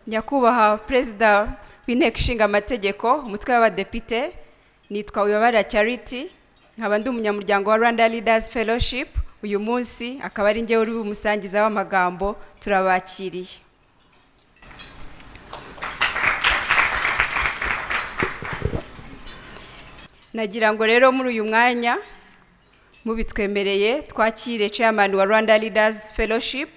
Nyakubahwa Perezida w'Inteko Ishinga Amategeko, umutwe w'abadepite, nitwa Yabereye Charity, nkaba ndi umunyamuryango wa Rwanda Leaders Fellowship. Uyu munsi akaba ari njye uri bumusangiza w'amagambo. Turabakiriye. Nagira ngo rero muri uyu mwanya mubitwemereye twakire Chairman wa Rwanda Leaders Fellowship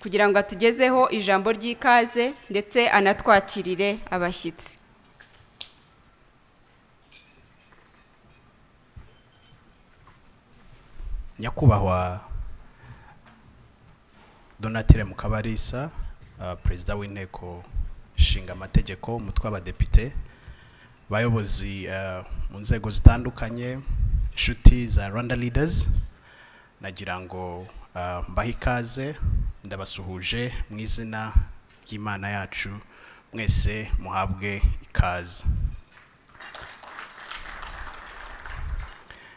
kugira ngo atugezeho ijambo ry'ikaze ndetse anatwakirire abashyitsi. Nyakubahwa Donatire Mukabarisa, Perezida w'Inteko Ishinga Amategeko, umutwe w'abadepite, bayobozi mu nzego zitandukanye, inshuti za Rwanda Leaders, nagira ngo mbahe ikaze, ndabasuhuje mu izina ry'Imana yacu, mwese muhabwe ikaze.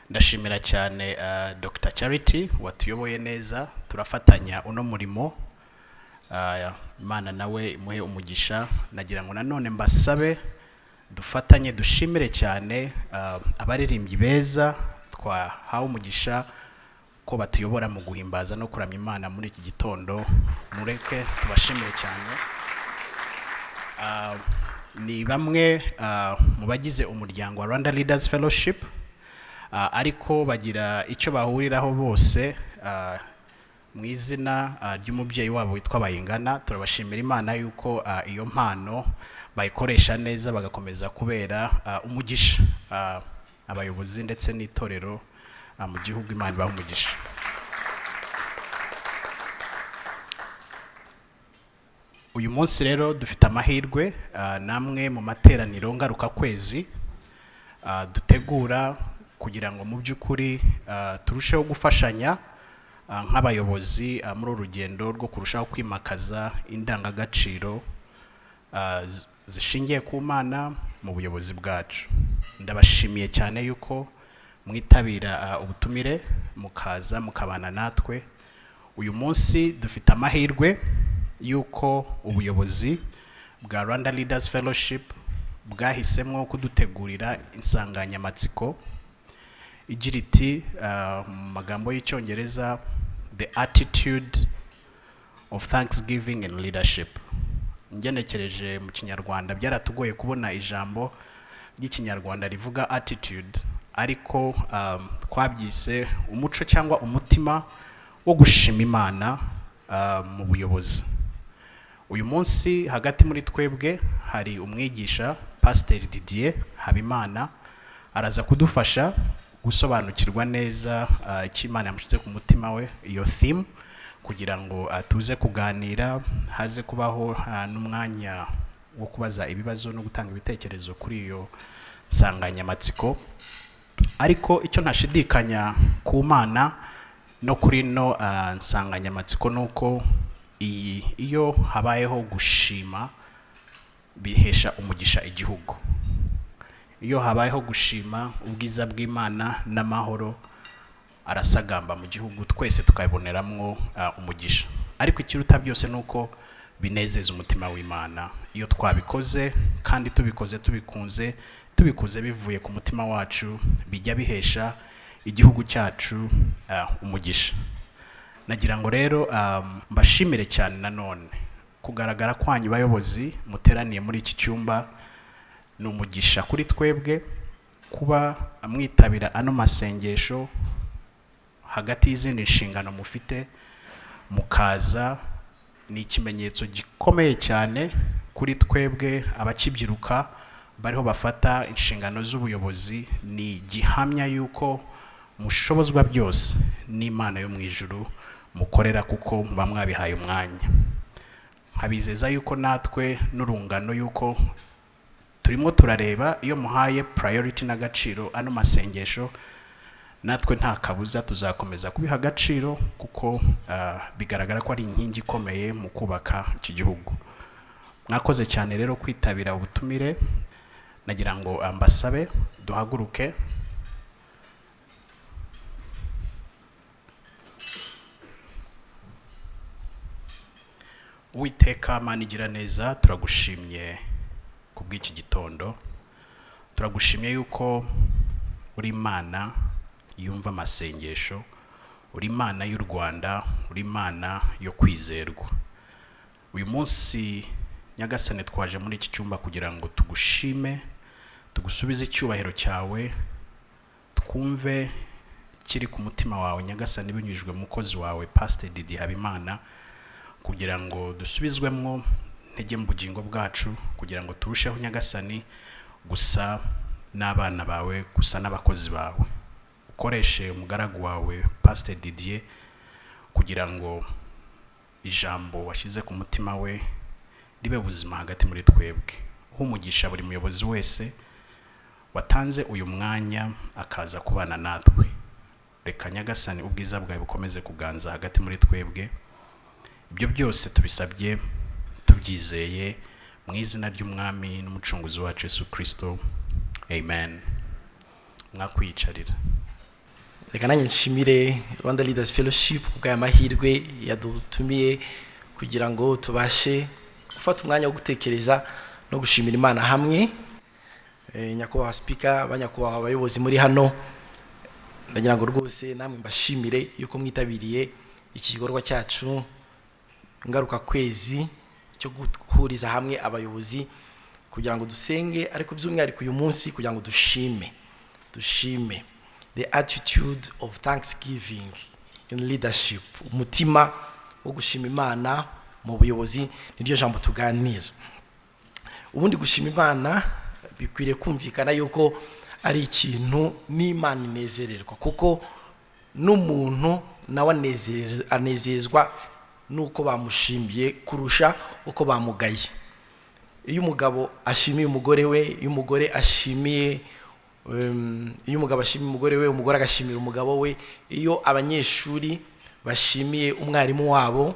Ndashimira cyane Dr. Charity watuyoboye neza, turafatanya uno murimo, Imana nawe imuhe umugisha. Nagira ngo nanone mbasabe dufatanye dushimire cyane abaririmbyi beza twahawe umugisha ko batuyobora mu guhimbaza no kuramya Imana muri iki gitondo. Mureke tubashimire cyane. Ni bamwe mu bagize umuryango wa Rwanda Leaders Fellowship, ariko bagira icyo bahuriraho bose mu izina ry'umubyeyi wabo witwa Bayingana. Turabashimira Imana yuko iyo mpano bayikoresha neza bagakomeza kubera umugisha abayobozi ndetse n'itorero mu gihugu. Imana ibahe umugisha. Uyu munsi rero dufite amahirwe namwe mu materaniro ngaruka kwezi dutegura kugira ngo mu by'ukuri turusheho gufashanya nk'abayobozi muri urugendo rwo kurushaho kwimakaza indangagaciro zishingiye ku Mana mu buyobozi bwacu. Ndabashimiye cyane yuko mwitabira ubutumire mukaza mukabana natwe. Uyu munsi dufite amahirwe yuko ubuyobozi bwa Rwanda Leaders Fellowship bwahisemo kudutegurira insanganyamatsiko igira iti mu magambo y'Icyongereza, the attitude of thanksgiving and leadership. Ngenekereje mu Kinyarwanda byaratugoye kubona ijambo ry'Ikinyarwanda rivuga attitude, ariko twabyise umuco cyangwa umutima wo gushima Imana mu buyobozi. Uyu munsi hagati muri twebwe hari umwigisha Pastor Didier Habimana, araza kudufasha gusobanukirwa neza icyo Imana yamushyize ku mutima we, iyo theme, kugira ngo tuze kuganira, haze kubaho n'umwanya wo kubaza ibibazo no gutanga ibitekerezo kuri iyo nsanganyamatsiko. Ariko icyo ntashidikanya ku Mana no kuri no nsanganyamatsiko nuko iyo habayeho gushima bihesha umugisha igihugu. Iyo habayeho gushima, ubwiza bw'Imana n'amahoro arasagamba mu gihugu, twese tukayiboneramwo umugisha. Ariko ikiruta byose nuko binezeza umutima w'Imana iyo twabikoze, kandi tubikoze tubikuze bivuye ku mutima wacu, bijya bihesha igihugu cyacu umugisha. Nagira ngo rero mbashimire cyane nanone kugaragara kwanyu bayobozi muteraniye muri iki cyumba. Ni umugisha kuri twebwe kuba mwitabira ano masengesho hagati y'izindi nshingano mufite mukaza. Ni ikimenyetso gikomeye cyane kuri twebwe abakibyiruka bariho bafata inshingano z'ubuyobozi. Ni gihamya yuko mushobozwa byose n'Imana yo mu ijuru mukorera, kuko muba mwabihaye umwanya. Nkabizeza yuko natwe n'urungano yuko turimo turareba iyo muhaye priority n'agaciro ano masengesho, natwe nta kabuza tuzakomeza kubiha agaciro, kuko bigaragara ko ari inkingi ikomeye mu kubaka iki gihugu. Mwakoze cyane rero kwitabira ubutumire. Nagira ngo mbasabe duhaguruke. Uwiteka Mana igira neza, turagushimye kubw'iki gitondo. Turagushimye yuko uri Imana yumva amasengesho, uri Imana y'u Rwanda, uri Imana yo kwizerwa. Uyu munsi Nyagasani twaje muri iki cyumba kugira ngo tugushime, tugusubize icyubahiro cyawe, twumve kiri ku mutima wawe Nyagasani binyujijwe mu mukozi wawe Pastor Didier Habimana, kugira ngo dusubizwemo ntege mu bugingo bwacu, kugira ngo turusheho Nyagasani gusa n'abana bawe, gusa n'abakozi bawe. Ukoreshe umugaragu wawe Pastor Didier kugira ngo ijambo washyize ku mutima we ribe buzima hagati muri twebwe. Umugisha buri muyobozi wese watanze uyu mwanya akaza kubana natwe. Reka Nyagasani ubwiza bwawe bukomeze kuganza hagati muri twebwe. Ibyo byose tubisabye tubyizeye mu izina ry'umwami n'umucunguzi wacu Yesu Kristo. Amen. Mwakwiyicarira. Reka nanjye nshimire Rwanda Leaders Fellowship kubw'aya mahirwe yadutumiye kugira ngo tubashe gufata umwanya wo gutekereza no gushimira Imana hamwe. Nyakubahwa speaker, banyakubahwa abayobozi muri hano, ndagira ngo rwose namwe mbashimire yuko mwitabiriye iki gikorwa cyacu ngaruka kwezi cyo guhuriza hamwe abayobozi kugira ngo dusenge, ariko by'umwihariko uyu munsi kugira ngo dushime the attitude of thanksgiving in leadership, umutima wo gushima Imana mu buyobozi. Niryo jambo tuganira. Ubundi gushima Imana bikwiriye kumvikana yuko ari ikintu n'Imana inezererwa, kuko n'umuntu nawe anezezwa nuko bamushimiye kurusha uko bamugaye. Iyo umugabo ashimiye umugore we, iyo umugore ashimiye iyo umugabo ashimiye umugore we, umugore agashimira umugabo we, iyo abanyeshuri bashimiye umwarimu wabo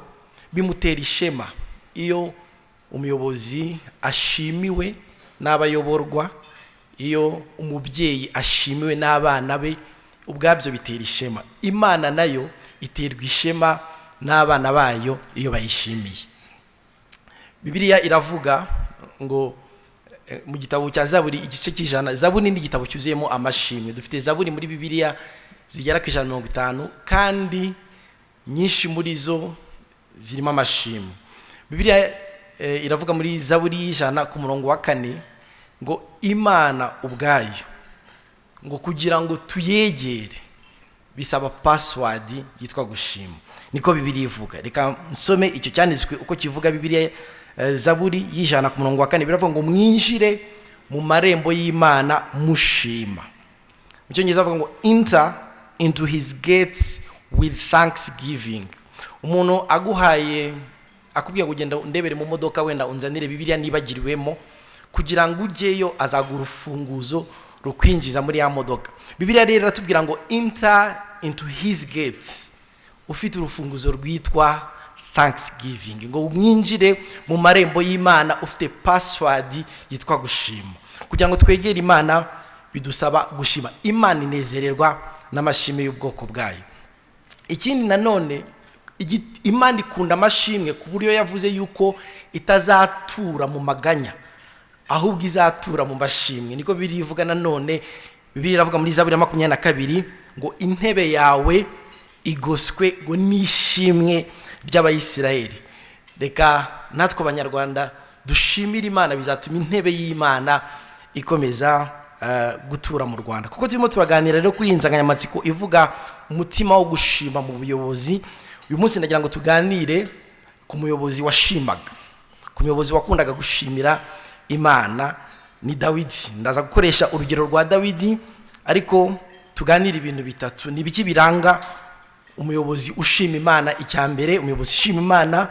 bimutera ishema. Iyo umuyobozi ashimiwe n'abayoborwa, iyo umubyeyi ashimiwe n'abana be, ubwabyo bitera ishema. Imana nayo iterwa ishema n'abana bayo iyo bayishimiye. Bibiliya iravuga ngo mu gitabo cya Zaburi igice cy'ijana, Zaburi ni igitabo cyuzuyemo amashimwe. Dufite Zaburi muri Bibiliya zigera ku 150 kandi nyinshi muri zo zirimo amashimwe. Bibiliya iravuga muri Zaburi y'ijana ku murongo wa 4 ngo Imana ubwayo ngo kugira ngo tuyegere bisaba password yitwa gushima. Niko Bibiliya ivuga. Reka nsome icyo cyanditswe uko kivuga. Bibiliya Zaburi y'ijana ku murongo wa 4 biravuga ngo mwinjire mu marembo y'Imana mushima. Mu cyongereza bavuga ngo enter into his gates with thanksgiving. Umuntu aguhaye akubwiye kugenda ndebere mu modoka, wenda unzanire Bibiliya nibagiriwemo, kugira ngo ujyeyo azagura urufunguzo rukwinjiza muri ya modoka. Bibiliya rero iratubwira ngo enter into his gates, ufite urufunguzo rwitwa thanksgiving, ngo mwinjire mu marembo y'Imana ufite password yitwa gushima. Kugira ngo twegere Imana bidusaba gushima. Imana inezererwa n'amashimwe y'ubwoko bwayo. Ikindi nanone, Imana ikunda amashimwe ku buryo yavuze yuko itazatura mu maganya, ahubwo izatura mu mashimwe. Niko Bibiliya ivuga. Nanone Bibiliya iravuga muri Zaburi 22 ngo intebe yawe igoswe ngo nishimwe by'Abayisiraheli. Reka natwe abanyarwanda dushimira Imana, bizatuma intebe y'Imana ikomeza gutura mu Rwanda. Kuko turimo turaganira rero kuri insanganyamatsiko ivuga umutima wo gushima mu buyobozi. Uyu munsi ndagira ngo tuganire ku muyobozi washimaga, ku muyobozi wakundaga gushimira Imana, ni Dawidi. Ndaza gukoresha urugero rwa Dawidi, ariko tuganire ibintu bitatu. Ni biki biranga umuyobozi ushima Imana? Icyambere, umuyobozi ushima Imana,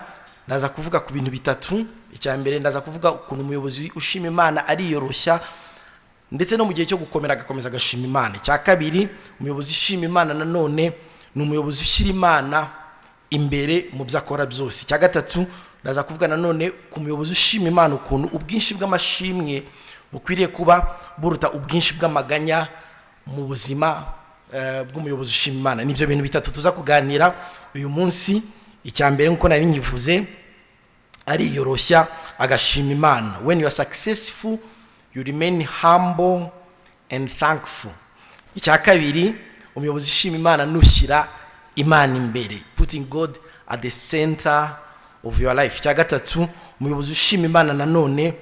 ndaza kuvuga ku bintu bitatu. Icyambere, ndaza kuvuga ukuntu umuyobozi ushima Imana ariyoroshya ndetse no mu gihe cyo gukomera agakomeza agashima Imana. Icya kabiri, umuyobozi ushima Imana nanone ni umuyobozi ushyira Imana imbere mu byo akora byose. Icya gatatu, ndaza kuvuga nanone ku muyobozi ushima Imana ukuntu ubwinshi bw'amashimwe bukwiriye kuba buruta ubwinshi bw'amaganya mu buzima bw'umuyobozi ushima Imana. Nibyo bintu bitatu tuza kuganira uyu munsi. Icyambere nkuko nari nyivuze ariyoroshya agashima Imana. When you are successful, you remain humble and thankful. Icya kabiri, umuyobozi ushima Imana nushyira Imana imbere, putting God at the center of your life. Icya gatatu, umuyobozi ushima Imana nanone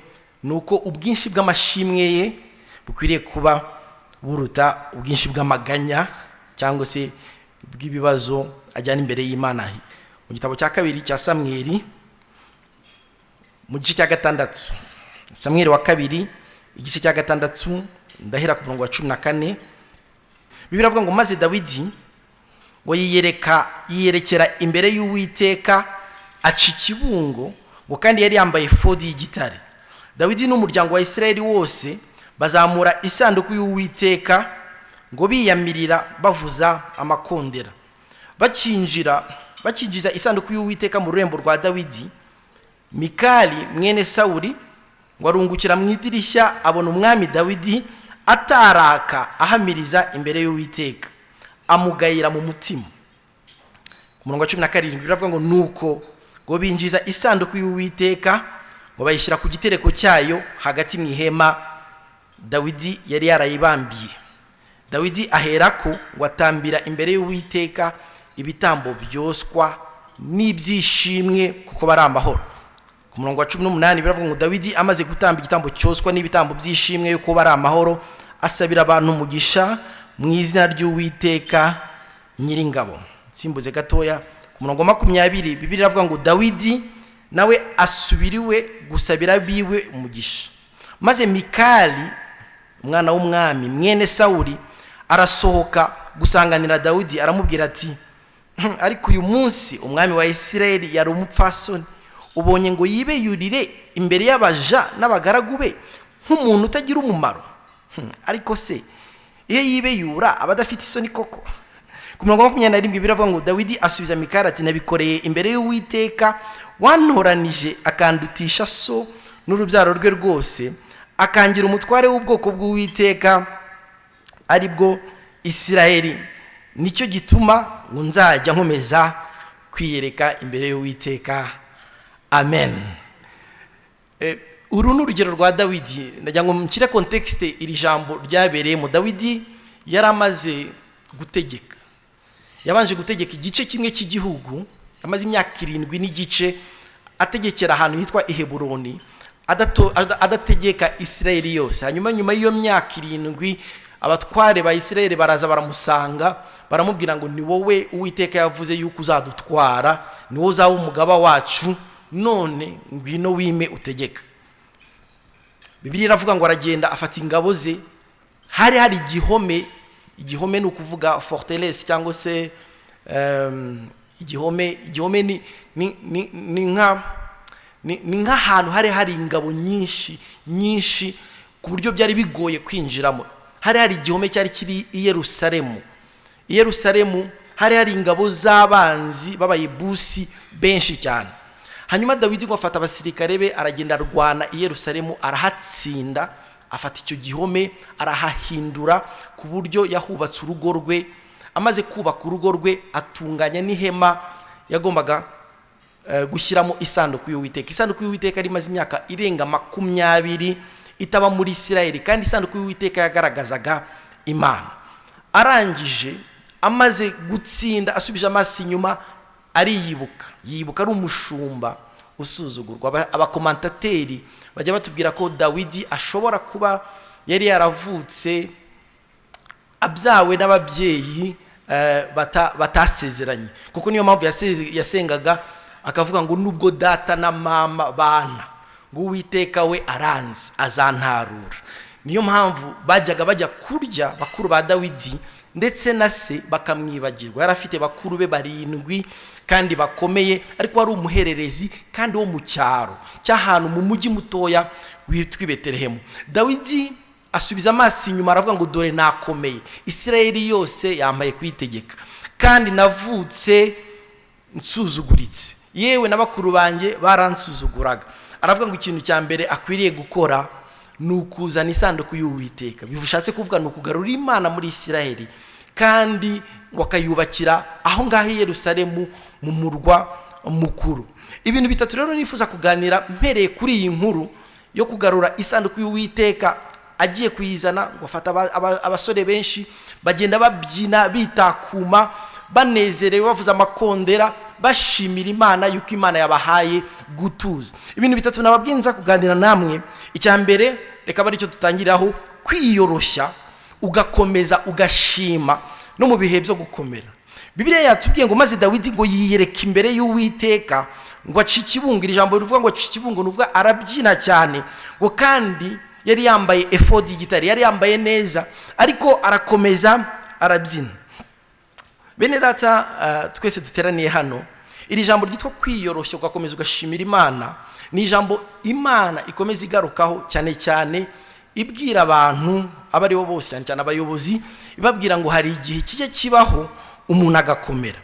nuko ubwinshi bw'amashimwe ye bukwiriye kuba buruta ubwinshi bw'amaganya cyangwa se bw'ibibazo ajyana imbere y'Imana. Mu gitabo cya kabiri cya Samweli mu gice cya 6, Samweli wa kabiri igice cya 6 ndahera ku murongo wa 14, Bibiliya avuga ngo maze Dawidi ngo yiyerekera imbere y'Uwiteka aca ikibungo ngo kandi yari yambaye efodi y'igitare. Dawidi n'umuryango wa Isirayeli wose bazamura isanduku y'Uwiteka ngo biyamirira bavuza amakondera. Bakinjiza isanduku y'Uwiteka mu rurembo rwa Dawidi, Mikali mwene Sawuli ngo arungukira mu idirishya abona umwami Dawidi ataraka ahamiriza imbere y'Uwiteka, amugayira mu mutima. Ku murongo wa 17 biravuga ngo nuko ngo binjiza isanduku y'Uwiteka ngo bayishyira ku gitereko cyayo hagati mu ihema Dawidi yari yarayibambiye. Dawidi aherako ngo atambira imbere y'Uwiteka ibitambo byoswa n'ibyishimwe kuko bari amahoro. Ku murongo wa 18 biravuga ngo Dawidi amaze gutamba igitambo cyoswa n'ibitambo byishimwe yuko bari amahoro, asabira abantu umugisha mu izina ry'Uwiteka Nyiringabo. Simbuze gatoya ku murongo wa 20 Bibiliya iravuga ngo Dawidi nawe asubiriwe gusabira biwe umugisha. Maze Mikali umwana w'umwami mwene Sawuli arasohoka gusanganira Dawidi, aramubwira ati ariko uyu munsi umwami wa Isirayeli yari umupfasoni, ubonye ngo yibeyurire imbere y'abaja n'abagaragu be nk'umuntu utagira umumaro. Ariko se iyo yibeyura abadafite isoni koko? Ku murongo wa 27 biravuga ngo Dawidi asubiza Mikali ati nabikoreye imbere y'Uwiteka wantoranije akandutisha so n'urubyaro rwe rwose, akangira umutware w'ubwoko bw'Uwiteka aribwo Isirayeli, nicyo gituma ngo nzajya nkomeza kwiyereka imbere y'Uwiteka. Amen. Uru n'urugero rwa Dawidi. Ndagira ngo mukire context iri jambo ryabereye mu Dawidi yaramaze gutegeka. Yabanje gutegeka igice kimwe cy'igihugu, amaze imyaka 7 n'igice ategekera ahantu hitwa Heburoni, adategeka Isirayeli yose. Hanyuma nyuma y'iyo myaka 7 abatware ba Isirayeli baraza baramusanga, baramubwira ngo ni wowe Uwiteka yavuze yuko uzadutwara, ni wowe uzaba umugaba wacu, none ngwino wime utegeka. Bibiliya iravuga ngo aragenda afata ingabo ze. Hari igihome ni ukuvuga forteresse cyangwa se igihome ni nk'ahantu hari ingabo nyinshi ku buryo byari bigoye kwinjiramo. Hari igihome cyari kiri i Yerusalemu, hari ingabo z'abanzi b'abayebusi benshi cyane. Hanyuma Dawidi ngo afata abasirikare be aragenda arwana i Yerusalemu, arahatsinda, afata icyo gihome arahahindura ku buryo yahubatse urugo rwe. Amaze kubaka urugo rwe atunganya n'ihema yagombaga gushyiramo isanduku y'Uwiteka. Isanduku y'Uwiteka ari maze imyaka irenga 20 itaba muri Isirayeli, kandi isanduku y'Uwiteka yagaragazaga Imana. Arangije amaze gutsinda, asubije amaso inyuma, yibuka ari umushumba usuzugurwa. Abakomantateri bajya batubwira ko Dawidi ashobora kuba yari yaravutse abyawe n'ababyeyi batasezeranye, kuko niyo mpamvu yasengaga akavuga ngo nubwo data na mama bana ngo Uwiteka we aranzi azantarura. Niyo mpamvu bajya kurya bakuru ba Dawidi ndetse na se bakamwibagirwa. Yari afite bakuru be 7 kandi bakomeye, ariko wari umuhererezi kandi wo mu cyaro cy'ahantu mu mujyi mutoya witwa Betelehemu. Dawidi asubiza amaso inyuma aravuga ngo dore nakomeye, Isirayeli yose yambaye kwitegeka, kandi navutse nsuzuguritse, yewe n'abakuru banjye baransuzuguraga. Aravuga ngo ikintu cya mbere akwiriye gukora nukuzana isanduku y'Uwiteka. Bivushatse kuvuga nukugarura Imana muri Isirayeli, kandi wakayubakira aho ngaho i Yerusalemu mu murwa mukuru. Ibintu bitatu rero nifuza kuganira mpereye kuri iyi nkuru yo kugarura isanduku y'Uwiteka agiye kuyizana ngo afata abasore benshi bagenda babyina bitakuma banezerewe bavuza amakondera bashimira Imana yuko Imana yabahaye gutuza. Ibintu bitatu nababwinza kuganira namwe. Icya mbere reka bari cyo tutangiraho, kwiyoroshya ugakomeza ugashima no mu bihe byo gukomera. Bibiliya yatubwiye ngo maze Dawidi ngo yiyereka imbere y'Uwiteka ngo aci ikibungo. Ijambo rivuga ngo aci ikibungo nuvuga arabyina cyane ngo kandi yari yambaye efodi y'igitare, yari yambaye neza ariko arakomeza arabyina. Bene data twese duteraniye hano, iri jambo ryitwa kwiyoroshya ugakomeza ugashimira Imana ni ijambo Imana ikomeza igarukaho cyane cyane ibwira abantu abari bo bose cyane cyane abayobozi, ibabwira ngo hari igihe kijye kibaho umuntu agakomera.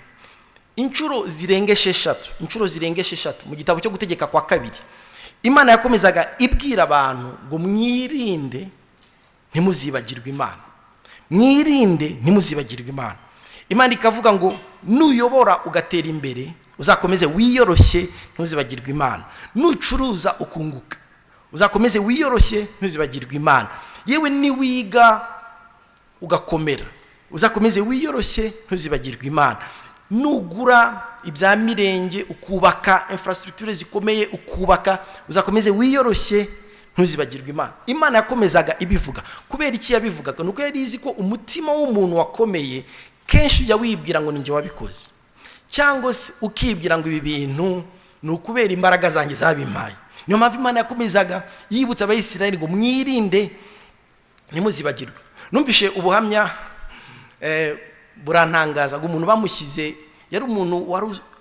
Inshuro zirenga esheshatu mu gitabo cyo gutegeka kwa kabiri Imana yakomezaga ibwira abantu ngo mwirinde ntimuzibagirwe Imana, mwirinde ntimuzibagirwe Imana. Imana ikavuga ngo nuyobora ugatera imbere uzakomeze wiyoroshye ntuzibagirwe Imana, nucuruza ukunguka uzakomeze wiyoroshye ntuzibagirwe Imana, yewe niwiga ugakomera uzakomeze wiyoroshye ntuzibagirwe Imana, nugura ibya mirenge ukubaka infrastructure zikomeye ukubaka uzakomeze wiyoroshye ntuzibagirwe Imana. Imana yakomezaga ibivuga. Kubera iki yabivugaga? Nuko yari izi ko umutima w'umuntu wakomeye kenshi ujya wibwira ngo ninjye wabikoze, cyangwa se ukibwira ngo ibi bintu ni ukubera imbaraga zanjye zabimpaye. Niyo mpamvu Imana yakomezaga yibutsa Abayisiraheli ngo mwirinde ntimuzibagirwe. Numvishe ubuhamya burantangaza ngo umuntu bamushyize yari umuntu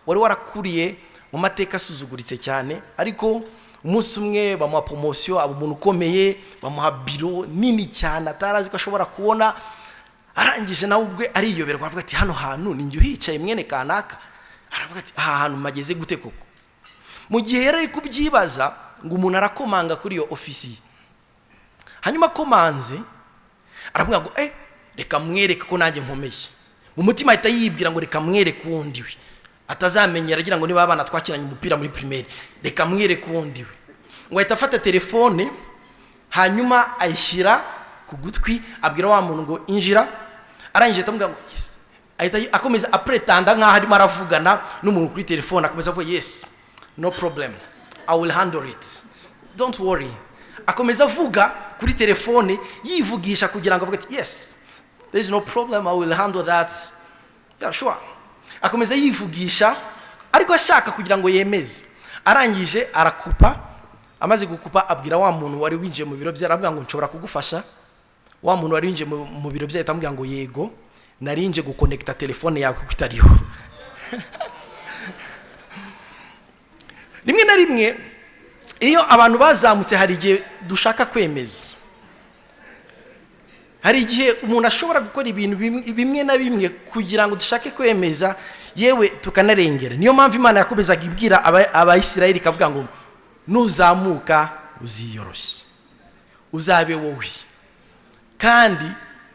wari warakuriye mu mateka asuzuguritse cyane, ariko umunsi umwe bamuha promotion, aba umuntu ukomeye, bamuha biro nini cyane atarazi ko ashobora kubona. Arangije nawe ubwe ariyoberwa avuga ati hano hantu ninjye uhicaye mwene kanaka. Aravuga ati aha hantu mageze gute koko? Mu gihe yari ari kubyibaza ngo umuntu arakomanga kuri iyo ofisi, hanyuma komanze aravuga ngo reka mwereke ko nanjye nkomeye. Mu mutima ahita yibwira ngo reka mwereke uwundi we atazamenyera, agira ngo niba abana twakiranye umupira muri primaire, reka mwereke uwundi we. Ngo ahita afata telefone hanyuma ayishyira ku gutwi abwira wa muntu ngo injira. Arangije atamubwira ngo yes, ahita akomeza apretanda nkaho arimo aravugana n'umuntu kuri telefone, akomeza avuga yes, no problem, I will handle it, don't worry. Akomeza avuga kuri telefone yivugisha kugira ngo avuge ati yes, there is no problem, I will handle that, yeah sure. Akomeza yivugisha ariko ashaka kugira ngo yemeze. Arangije arakupa, amaze gukupa abwira wa muntu wari winjiye mu biro bye, aravuga ngo nshobora kugufasha. Wa muntu wari winjiye mu biro bye atamubwira ngo yego, narinje guconnecta telefone yawe kuko itariho. Rimwe na rimwe iyo abantu bazamutse hari igihe dushaka kwemeza, hari igihe umuntu ashobora gukora ibintu bimwe na bimwe kugira ngo dushake kwemeza, yewe tukanarengera. Niyo mpamvu Imana yakomezaga ibwira Abayisiraheli ikavuga ngo nuzamuka uziyoroshye, uzabe wowe kandi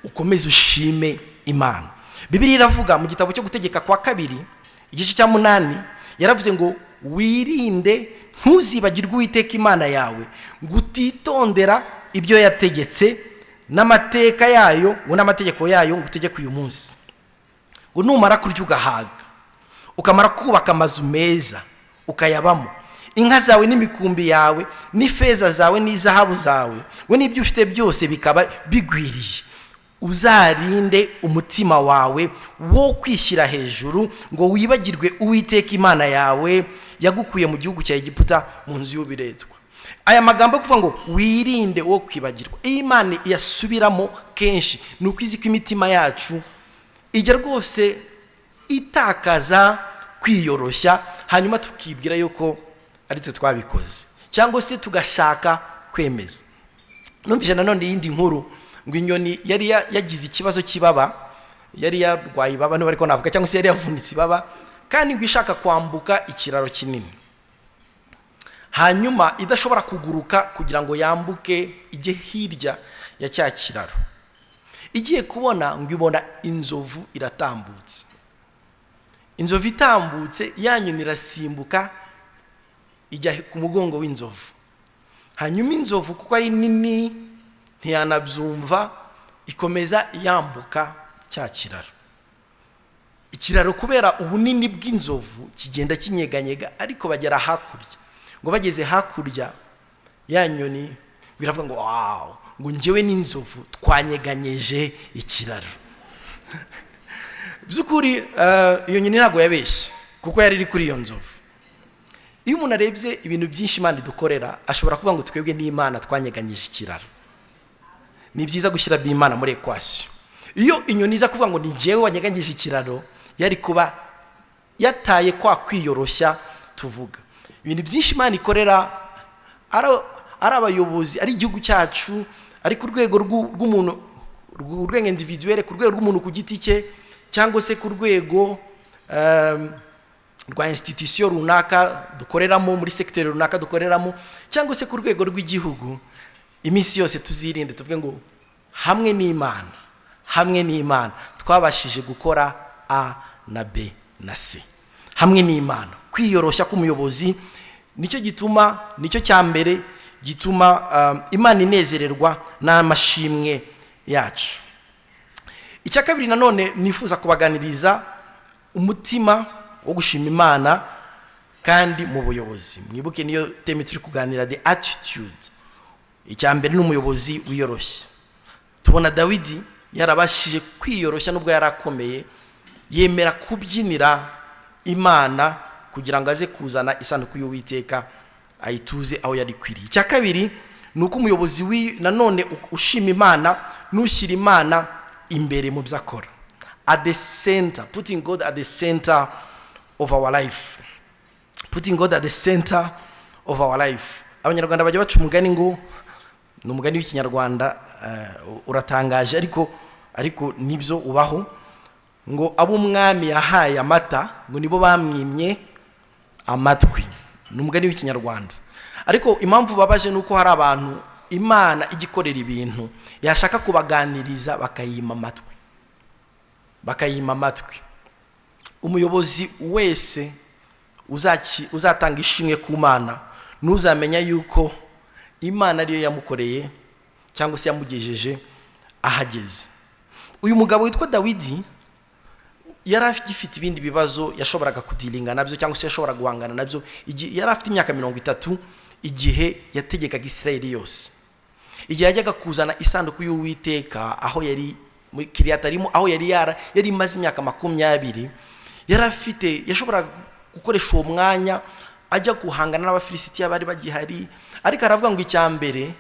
ukomeze ushime Imana. Bibiliya iravuga mu gitabo cyo gutegeka kwa kabiri igice cya 8 yaravuze ngo wirinde ntuzibagirwe Uwiteka Imana yawe, ngo utitondera ibyo yategetse n'amateka yayo ngo n'amategeko yayo ngo utegeke uyu munsi, ngo numara kurya ugahaga ukamara kubaka amazu meza ukayabamo, inka zawe n'imikumbi yawe n'ifeza zawe n'izahabu zawe we n'ibyo ufite byose bikaba bigwiriye, uzarinde umutima wawe wo kwishyira hejuru ngo wibagirwe Uwiteka Imana yawe yagukuye mu gihugu cya Egiputa mu nzu y'ubiretwa. Aya magambo kuvuga ngo wirinde wo kwibagirwa, Imana yasubiramo kenshi nuko izi ko imitima yacu ijya rwose itakaza kwiyoroshya, hanyuma tukibwira yuko ari twe twabikoze cyangwa se tugashaka kwemeza. Numvise nanone yindi nkuru ngo inyoni yari yagize ikibazo kibaba, yari yarwaye ibaba no bariko navuga, cyangwa se yari yavunitse ibaba kandi ngo ishaka kwambuka ikiraro kinini, hanyuma idashobora kuguruka kugira ngo yambuke ijye hirya ya cya kiraro. Igiye kubona ngo ibona inzovu iratambutse. inzovu itambutse yanyoni irasimbuka ijya ku mugongo w'inzovu. Hanyuma inzovu kuko ari nini ntiyanabyumva, ikomeza yambuka cya kiraro. Ikiraro kubera ubunini bw'inzovu kigenda kinyeganyega, ariko bagera hakurya. Ngo bageze hakurya ya nyoni biravuga ngo wow, ngo njyewe n'inzovu twanyeganyeje ikiraro. Byukuri iyo nyoni ntago yabeshye kuko yari iri kuri iyo nzovu. Iyo umuntu arebye ibintu byinshi Imana idukorera, ashobora kuvuga ngo twebwe n'Imana twanyeganyije ikiraro. Ni byiza gushyira b'Imana muri equation. Iyo inyoni iza kuvuga ngo ni njyewe wanyeganyije ikiraro, yari kuba yataye kwa kwiyoroshya tuvuga. Ibintu byinshi Imana ikorera ari abayobozi, ari igihugu cyacu, ari ku rwego rw'umuntu, urwego individuel, ku rwego rw'umuntu ku giti cye, cyangwa se ku rwego rwa institution runaka dukoreramo, muri secteur runaka dukoreramo, cyangwa se ku rwego rw'igihugu. Iminsi yose tuzirinde tuvuge ngo hamwe n'Imana twabashije gukora A na B na C. Hamwe n'Imana, kwiyoroshya k'umuyobozi nicyo gituma, nicyo cyambere gituma Imana inezererwa n'amashimwe yacu. Icya kabiri nanone nifuza kubaganiriza umutima wo gushima Imana kandi mu buyobozi. Mwibuke niyo teme turi kuganira, the attitude. Icya mbere n'umuyobozi wiyoroshya. Tubona Dawidi yarabashije kwiyoroshya nubwo yarakomeye, yemera kubyinira Imana kugira ngo aze kuzana isanduku y'Uwiteka ayituze aho yari kwiriye. Icya kabiri nuko umuyobozi nanone ushima Imana n'ushyira Imana imbere mu byakora. At the center, putting God at the center of our life. Putting God at the center of our life. Abanyarwanda bajya baca umugani ngo, ni umugani w'ikinyarwanda uratangaje ariko nibyo ubaho, ngo abo umwami yahaye amata ngo nibo bamwimye amatwi. Ni umugani w'ikinyarwanda. Ariko impamvu babaje nuko hari abantu Imana igikorera ibintu yashaka kubaganiriza bakayima amatwi. Umuyobozi wese uzatanga ishimwe ku Mana nuzamenya yuko Imana ariyo yamukoreye cyangwa se yamugejeje ahageze. Uyu mugabo witwa Dawidi yari afite ibindi bibazo yashoboraga kudilinga nabyo cyangwa se yashobora guhangana nabyo. Yari afite imyaka 30 igihe yategekaga Isirayeli yose. Igihe yajyaga kuzana isanduku y'Uwiteka aho yari muri Kiriyatarimu, aho yari imaze imyaka 20, yashobora gukoresha uwo mwanya ajya guhangana n'Abafilisitiya bari bagihari. Ariko aravuga ngo icya mbere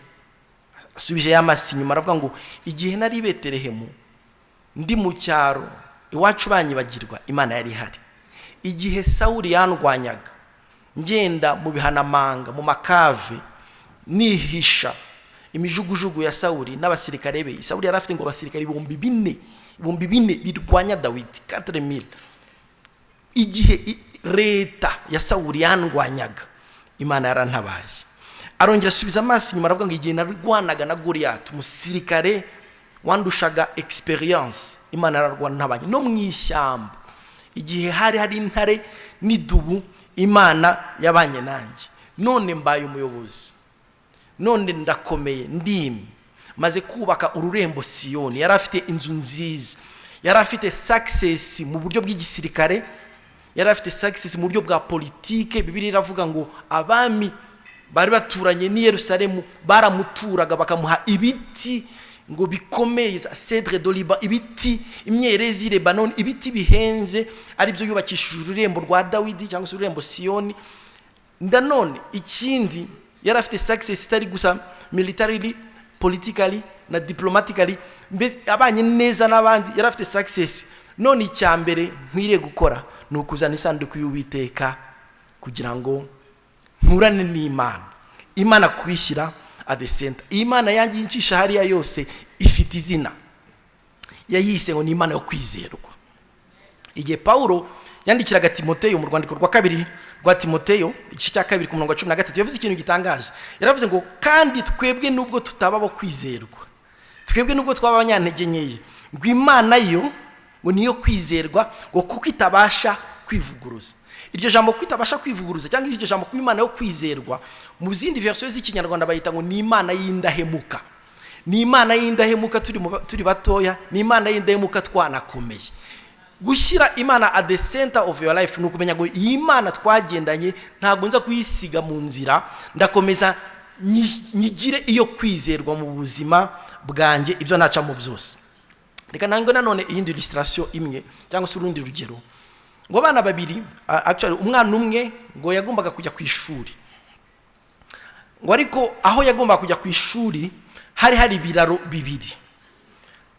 asubije y'amasi nyuma, aravuga ngo igihe nari i Betelehemu ndi mu cyaro iwacu banyibagirwa, Imana yari ihari. Igihe Sawuli yandwanyaga ngenda mu bihanamanga mu makave nihisha imijugujugu ya Sawuli n'abasirikare be. Sawuli yari afite ngo abasirikare 4,000 birwanya Dawidi, 4,000. Igihe leta ya Sawuli yandwanyaga, Imana yarantabaye. Arongera asubiza amaso nyuma aravuga ngo igihe narwanaga na Goliath, umusirikare wandushaga experience, Imana yararwantabanye. No mu ishyamba igihe hari intare n'idubu, Imana yabanye nanjye. None mbaye umuyobozi, none ndakomeye, ndimi maze kubaka ururembo Siyoni. Yari afite inzu nziza, yari afite success mu buryo bw'igisirikare, yari afite success mu buryo bwa politike. Bibiliya iravuga ngo abami bari baturanye ni Yerusalemu baramuturaga bakamuha ibiti ngo bikomeye, cedre d'Oliba, ibiti imyerezi Lebanon, ibiti bihenze, ari byo yubakishije ururembo rwa Dawidi cyangwa se ururembo Siyoni. Ndanone ikindi yari afite success itari gusa militarily, politically na diplomatically, abanye neza n'abandi, yari afite success. None icyambere nkwiriye gukora ni ukuzana isanduku y'Uwiteka kugira ngo nturane n'Imana. Imana kwishyira at the center. Imana yangisha hariya yose ifite izina, yayise ngo ni Imana yo kwizerwa. Igihe Paulo yandikiraga Timoteyo mu rwandiko rwa kabiri rwa Timoteyo igice cya 2 ku murongo wa 13, yavuze ikintu gitangaje. Yaravuze ngo kandi twebwe nubwo tutababo kwizerwa, twebwe nubwo twaba abanyantege nke, ngo Imana yo ngo niyo kwizerwa, ngo kuko itabasha kwivuguruza. Iryo jambo kwitabasha kwivuguruza cyangwa iryo jambo kuba Imana yo kwizerwa mu zindi versions z'ikinyarwanda bayita ngo ni Imana y'indahemuka. Ni Imana y'indahemuka turi batoya, ni Imana y'indahemuka twanakomeye. Gushyira Imana at the center of your life nukumenya ngo iyi Imana twagendanye ntago nza kuyisiga mu nzira, ndakomeza nyigire iyo kwizerwa mu buzima bwanjye ibyo naca mu byose. Reka nango nanone iyindi illustration imwe cyangwa se urundi rugero. Ngo abana babiri, actually umwana umwe ngo yagombaga kujya ku ishuri. Ngo ariko aho yagombaga kujya ku ishuri hari ibiraro bibiri.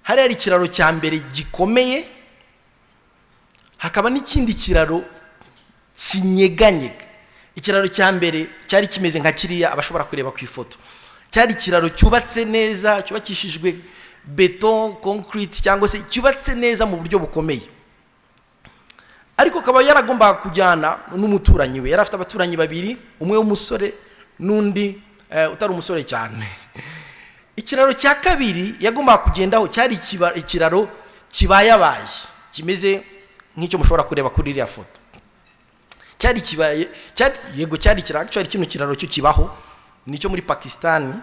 Hari ikiraro cya mbere gikomeye, hakaba n'ikindi kiraro kinyeganyega. Ikiraro cya mbere cyari kimeze nka kiriya abashobora kureba ku ifoto. Cyari ikiraro cyubatse neza, cyubakishijwe beton, concrete cyangwa se cyubatse neza mu buryo bukomeye. Ariko kaba yaragombaga kujyana n'umuturanyi we. Yari afite abaturanyi babiri, umwe w'umusore n'undi utari umusore cyane. Ikiraro cya kabiri yagombaga kugendaho cyari ikiraro kibayabaye, kimeze nk'icyo mushobora kureba kuri iriya foto. Cyari ikiraro, actually kino kiraro cyo kibaho nicyo muri Pakistan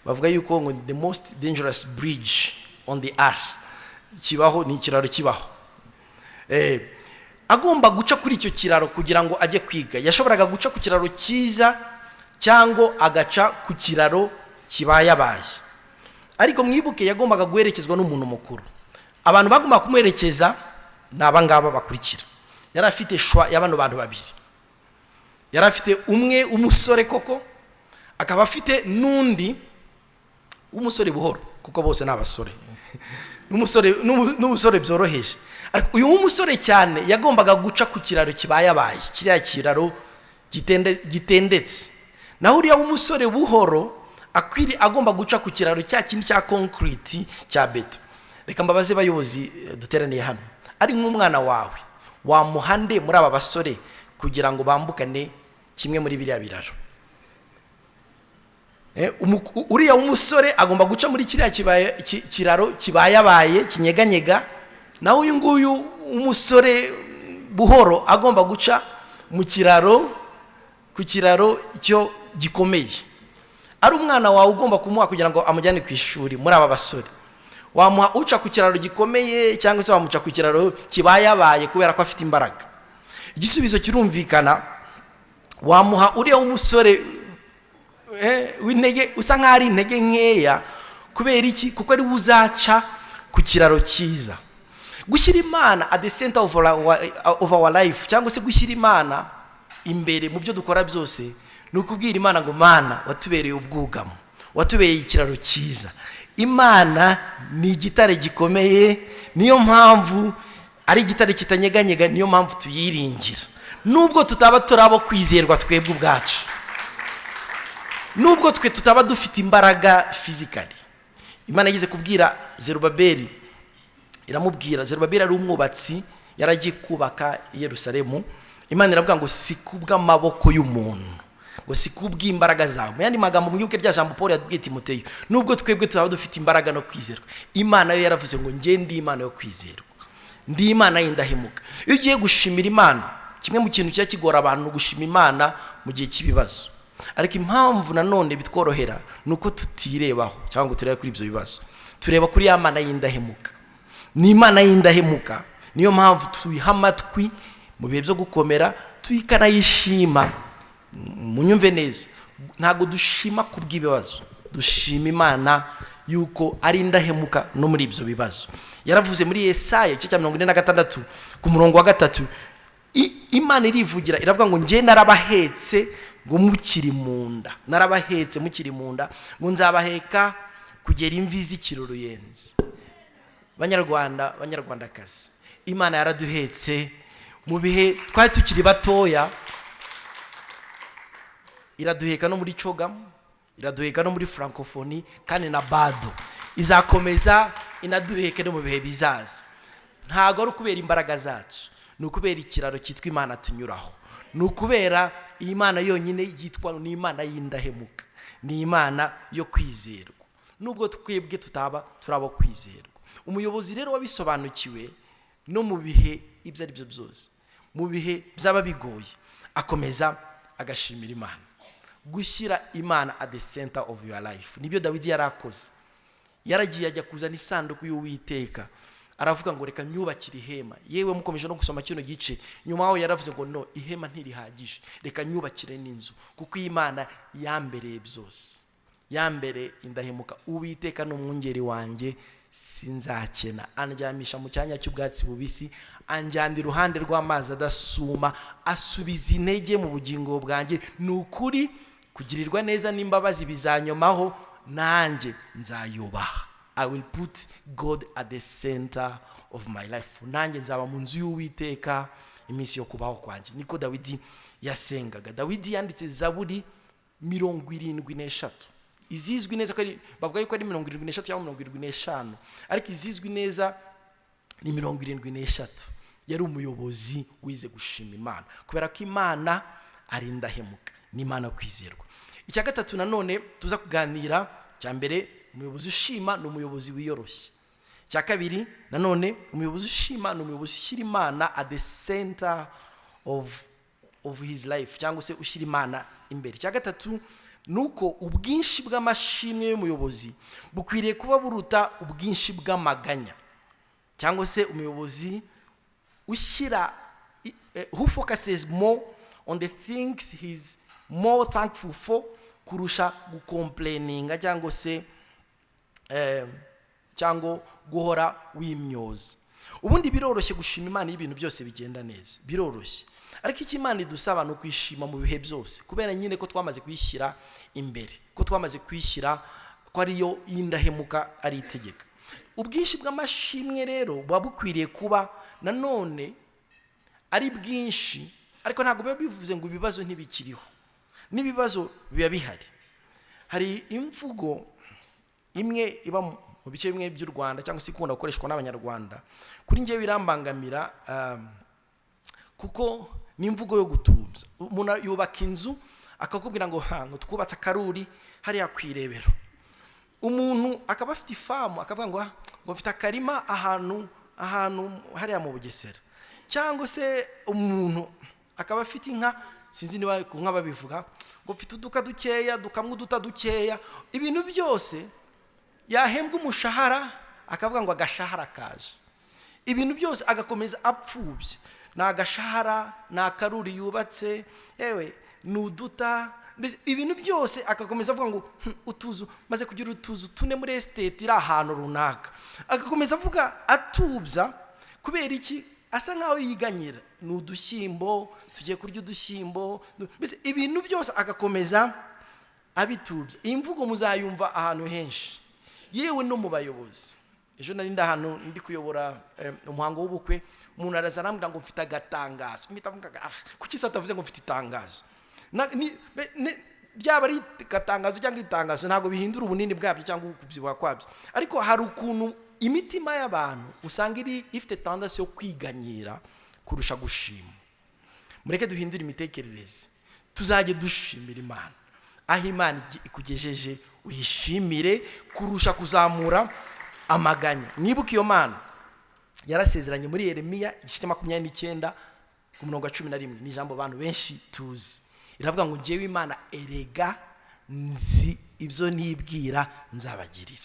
bavuga yuko ngo the most dangerous bridge on the earth. Kibaho ni ikiraro kibaho. Agomba guca kuri icyo kiraro kugira ngo ajye kwiga. Yashoboraga guca ku kiraro cyiza cyangwa agaca ku kiraro kibayabaye. Ariko mwibuke yagombaga guherekezwa n'umuntu mukuru. Abantu bagomba kumuherekeza naba ngaba bakurikira. Yari afite shwa y'abano bantu babiri. Yari afite umwe umusore koko, akaba afite nundi umusore buhoro kuko bose n'abasore. N'umusore byoroheje. Uyu umusore cyane yagombaga guca ku kiraro kibayabaye, kiriya kiraro gitendetse. Naho uriya umusore buhoro agomba guca ku kiraro cya kindi cya concrete cya beto. Reka mbabaze bayobozi duteraniye hano, ari nk'umwana wawe wamuhande muri aba basore kugira ngo bambukane kimwe muri biriya biraro. Uriya umusore agomba guca muri kiriya kiraro kibayabaye kinyeganyega, naho uyu nguyu umusore buhoro agomba guca mu kiraro ku kiraro cyo gikomeye. Ari umwana wawe ugomba kumuha kugira ngo amujyane ku ishuri muri aba basore. Wamuha uca ku kiraro gikomeye cyangwa se wamuca ku kiraro kibayabaye kubera ko afite imbaraga. Igisubizo kirumvikana, wamuha uriya umusore w'intege usa nkaho ari intege nkeya. Kubera iki? Kuko ari uzaca ku kiraro cyiza. Gushyira Imana at the center of our life cyangwa se gushyira Imana imbere mu byo dukora byose ni ukubwira Imana ngo Mana watubereye ubwugamo, watubereye ikiraro cyiza. Imana ni igitare gikomeye, niyo mpamvu ari igitare kitanyeganyega, niyo mpamvu tuyiringira. Nubwo tutaba turabo kwizerwa twebwe ubwacu, nubwo twe tutaba dufite imbaraga physically. Imana yize kubwira Zerubabeli, iramubwira Zerubabeli ari umwubatsi, yaragiye kubaka Yerusalemu. Imana iravuga ngo si kubw'amaboko y'umuntu, ngo si kubw'imbaraga zawe. Yandi magambo mwibuke rya jambo Paul yabwiye Timoteyo, nubwo twebwe tutaba dufite imbaraga no kwizerwa, Imana yo yaravuze ngo nge ndi Imana yo kwizerwa, ndi Imana y'indahemuka. Iyo ugiye gushimira Imana, kimwe mu kintu cya kigora abantu gushima Imana mu gihe cy'ibibazo. Ariko impamvu nanone bitworohera nuko tutirebaho cyangwa ngo turebe kuri ibyo bibazo, tureba kuri ya Mana y'indahemuka. Ni Imana y'indahemuka, niyo mpamvu tuyiha amatwi mu bihe byo gukomera, tuyikanayishima. Munyumve neza, ntago dushima kubw'ibibazo, dushima Imana yuko ari indahemuka no muri ibyo bibazo. Yaravuze muri Yesaya 46 ku murongo wa 3, Imana irivugira iravuga ngo nge narabahetse ngo mukiri munda, narabahetse mukiri munda, ngo nzabaheka kugera imvi z'ikiruruyenzi. Banyarwanda, banyarwandakazi, Imana yaraduhetse mu bihe twari tukiri batoya. Iraduheka no muri Cogam, iraduheka no muri Francophonie, kandi na bado izakomeza inaduheke no mu bihe bizaza. Ntago ari kubera imbaraga zacu, ni ukubera ikiraro cyitwa Imana tunyuraho. Ni ukubera Imana yonyine yitwa ni Imana y'indahemuka, ni Imana yo kwizerwa, nubwo twebwe tutaba turabo kwizerwa. Umuyobozi rero wabisobanukiwe no mu bihe ibyo ari byo byose, mu bihe byaba bigoye akomeza agashimira Imana. Gushyira Imana at the center of your life nibyo Dawidi yarakoze. Yaragiye ajya kuzana isanduku y'Uwiteka, aravuga ngo reka nyubakire ihema. Yewe mukomeje no gusoma kino gice, nyuma aho yaravuze ngo no, ihema ntirihagije, reka nyubakire n'inzu, kuko Imana yambereye byose, yambere indahemuka. Uwiteka n'umwungeri wanjye sinzakena, anjyamisha mu cyanya cy'ubwatsi bubisi, anjyana iruhande rw'amazi adasuma, asubiza intege mu bugingo bwanjye. Ni ukuri kugirirwa neza n'imbabazi bizanyomaho, nanjye nzayubaha. I will put God at the center of my life. Nanjye nzaba mu nzu y'Uwiteka iminsi yo kubaho kwanjye. Niko Dawidi yasengaga. Dawidi yanditse Zaburi 73. Izizwi neza ko bavuga yuko ari 73 cyangwa 75, ariko izizwi neza ni 73. Yari umuyobozi wize gushima Imana, kubera ko Imana ari indahemuka, ni Imana kwizerwa. Icya gatatu nanone tuza kuganira, cya mbere umuyobozi ushima ni umuyobozi wiyoroshye. Cya kabiri nanone umuyobozi ushima ni umuyobozi ushyira Imana at the center of his life, cyangwa se ushyira Imana imbere. Cya gatatu nuko ubwinshi bw'amashimwe y'umuyobozi bukwiriye kuba buruta ubwinshi bw'amaganya, cyangwa se umuyobozi ushyira who focuses more on the things he's more thankful for kurusha gucomplaininga cyangwa se cyangwa guhora wimyoza. Ubundi biroroshye gushima Imana iyo ibintu byose bigenda neza, biroroshye. Ariko iki Imana idusaba no kwishima mu bihe byose, kubera nyine ko twamaze kwishyira imbere, ko twamaze kwishyira ko ariyo y'indahemuka ari itegeka. Ubwinshi bw'amashimwe rero buba bukwiriye kuba nanone ari bwinshi, ariko ntabwo biba bivuze ngo ibibazo ntibikiriho. N'ibibazo biba bihari. Hari imvugo imwe iba mu bice bimwe by'u Rwanda cyangwa se ikunda gukoreshwa n'Abanyarwanda, kuri njye birambangamira, kuko ni imvugo yo gutubya. Umuntu yubaka inzu akakubwira ngo ngo twubatse akaruri hariya kwirebero. Umuntu akaba afite ifamu akavuga ngo mfite akarima ahantu hariya mu Bugesera. Cyangwa se umuntu akaba afite inka, sinzi niba nka babivuga ngo mfite uduka dukeya, dukamwe uduta dukeya. Ibintu byose yahembwa umushahara akavuga ngo agashahara kaje. Ibintu byose agakomeza apfubye. Na agashahara, na akaruri yubatse, yewe nuduta, ibintu byose agakomeza avuga ngo utuzu maze kugira utuzu tune muri estate iri ahantu runaka. Agakomeza avuga atubya, kubera iki? Asa nkaho yiganyira. Nudushyimbo, tugiye kurya udushyimbo, ibintu byose agakomeza abitubya. Iyi mvugo muzayumva ahantu henshi, yewe no mu bayobozi. Ejo nari ndahantu ndi kuyobora umuhango w'ubukwe, umuntu araza arambwira ngo mfite agatangazo. Kuki se atavuze ngo mfite itangazo? Byaba ari gatangazo cyangwa itangazo ntabwo bihindura ubunini bwabyo cyangwa ukubyibuha kwabyo. Ariko hari ukuntu imitima y'abantu usanga ifite tendance yo kwiganyira kurusha gushima. Mureke duhindure imitekerereze, tuzajye dushimira Imana. Aho Imana ikugejeje uyishimire kurusha kuzamura amaganya. Nibuka iyo Mana yarasezeranye muri Yeremiya 29:11, ni ijambo abantu benshi tuzi. Iravuga ngo njyewe Imana erega nzi ibyo nibwira nzabagirira.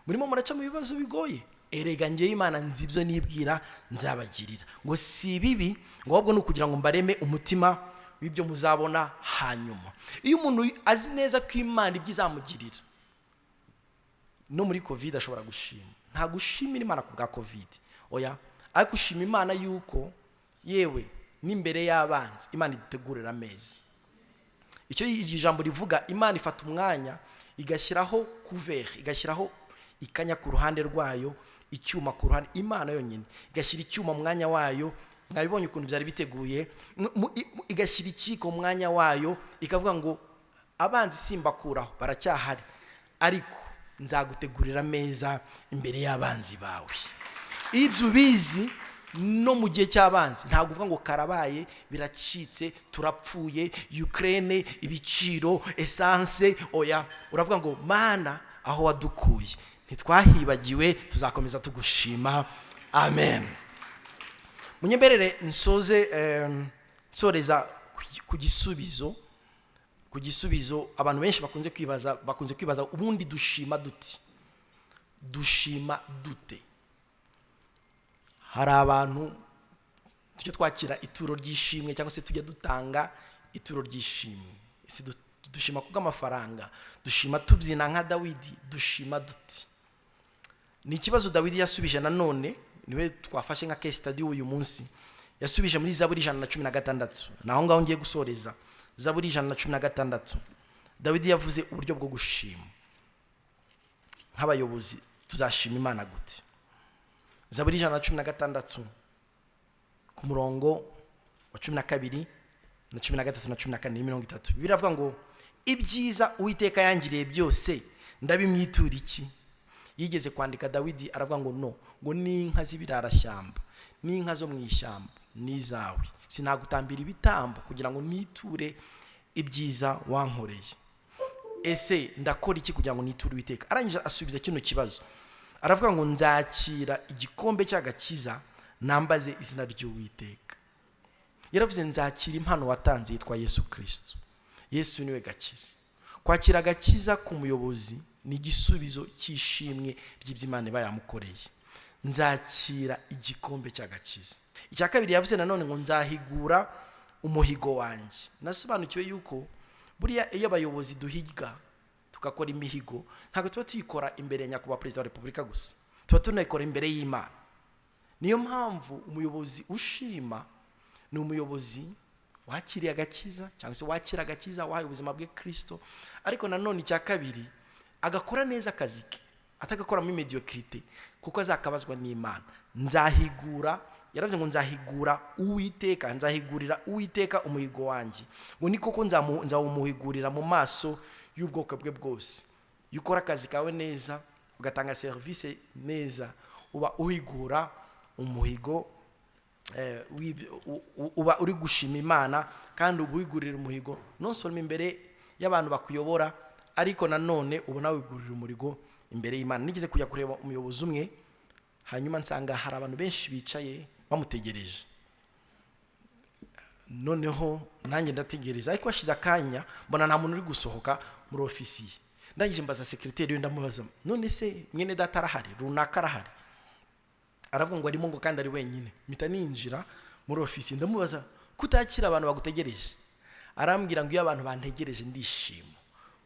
Murimo muraca mu bibazo bigoye, erega njyewe Imana nzi ibyo nibwira nzabagirira. Ngo si bibi, ngo ahubwo ni ukugira ngo mbareme umutima w'ibyo muzabona hanyuma. Iyo umuntu azi neza ko Imana ibyo izamugirira, no muri covid ashobora gushima. Nta gushimira Imana ku bwa covid, oya, ariko ushima Imana yuko yewe n'imbere y'abanzi Imana itegurira ameza. Icyo iri jambo rivuga, Imana ifata umwanya igashyiraho couvert, igashyiraho ikanya ku ruhande rwayo, icyuma ku ruhande. Imana yonyine igashyira icyuma mu mwanya wayo. Mwabibonye ukuntu byari biteguye, igashyira ikiko mu mwanya wayo, ikavuga ngo abanzi simbakuraho, baracyahari, ariko nzagutegurira ameza imbere y'abanzi bawe. Ibyo ubizi no mu gihe cy'abanzi, ntabwo uvuga ngo karabaye, biracitse, turapfuye, Ukraine, ibiciro, essence, oya, uravuga ngo Mana aho wadukuye ntitwahibagiwe, tuzakomeza tugushima. Amen. munyemberere nsoze nsoreza ku gisubizo abantu benshi bakunze kwibaza ubundi dushima dute. Hari abantu tujya twakira ituro ry'ishimwe cyangwa se tujya dutanga ituro ry'ishimwe. Ese dushima kubw'amafaranga, dushima tubyina nka Dawidi, dushima dute? Ni ikibazo Dawidi yasubije nanone, niwe twafashe nka case study uyu munsi. Yasubije muri Zaburi 116. Naho ngaho ngiye gusoreza. Zaburi 116. Dawidi yavuze uburyo bwo gushima. Nk'abayobozi tuzashima Imana gute? Zaburi 116 ku murongo wa 12 na 13 na 14 30. Biravuga ngo ibyiza Uwiteka yangiriye byose ndabimwitura iki? Yigeze kwandika Dawidi aravuga ngo ngo n'inka z'ibirarashyamba, n'inka zo mu ishyamba nizawe, sinagutambira ibitambo kugira ngo niture ibyiza wankoreye. Ese ndakora iki kugira ngo niture Uwiteka? Arangije asubiza kino kibazo, aravuga ngo nzakira igikombe cy'agakiza nambaze izina ry'Uwiteka. Yaravuze nzakira impano watanze yitwa Yesu Kristo. Yesu niwe gakiza. Kwakira agakiza ku muyobozi ni igisubizo cy'ishimwe ry'iby'Imana bayamukoreye. Nzakira igikombe cy'agakiza. Icya kabiri yavuze nanone ngo nzahigura umuhigo wanjye. Nasobanukiwe yuko buriya iyo abayobozi duhiga tukakora imihigo, ntabwo tuba tuyikora imbere ya nyakubahwa Perezida wa Repubulika gusa, tuba tunayikora imbere y'Imana. Niyo mpamvu umuyobozi ushima ni umuyobozi wakiriye agakiza cyangwa se wakira agakiza, wahaye ubuzima bwe Kristo, ariko nanone icya kabiri agakora neza akazi ke, atagakora muri mediocrité, kuko azakabazwa n'Imana. Nzahigura, yaravuze ngo nzahigura Uwiteka, nzahigurira Uwiteka umuhigo wanjye. Ngo ni koko nzawumuhigurira mu maso y'ubwoko bwe bwose. Iyo ukora akazi kawe neza, ugatanga service neza, uba uhigura umuhigo, uba uri gushima Imana, kandi ubuhigurira umuhigo nonsome imbere y'abantu bakuyobora, ariko nanone ubona wigurira umurigo imbere y'Imana. Nigeze kujya kureba umuyobozi umwe, hanyuma nsanga hari abantu benshi bicaye bamutegereje. Noneho nanjye ndategereza, ariko hashize akanya mbona nta muntu uri gusohoka muri ofisi ye. Ndangije mbaza secretary we, ndamubaza none se mwene data arahari, runaka arahari? Aravuga ngo arimo, ngo kandi ari wenyine. Mpita ninjira muri ofisi ndamubaza kutakira abantu bagutegereje. Arambwira ngo iyo abantu bantegereje ndishima,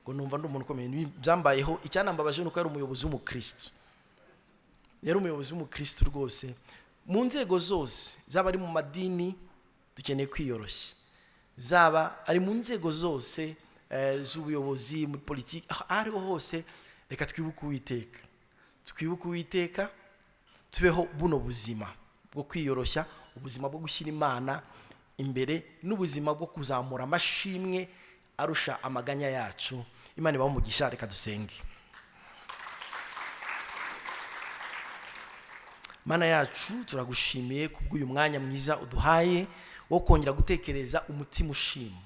ngo numva ndi umuntu ukomeye. Byambayeho icyanambabaje nuko yari umuyobozi w'umukristo. Yari umuyobozi w'umukristo rwose. Mu nzego zose, zaba ari mu madini dukeneye kwiyoroshya, zaba ari mu nzego zose z'ubuyobozi, muri politiki, ariho hose reka twibuke Uwiteka. Twibuke Uwiteka, tubeho buno buzima bwo kwiyoroshya, ubuzima bwo gushyira Imana imbere, n'ubuzima bwo kuzamura amashimwe arusha amaganya yacu. Imana ibahe umugisha. Reka dusenge. Mana yacu, turagushimiye kubw'uyu mwanya mwiza uduhaye wo kongera gutekereza umutima ushima.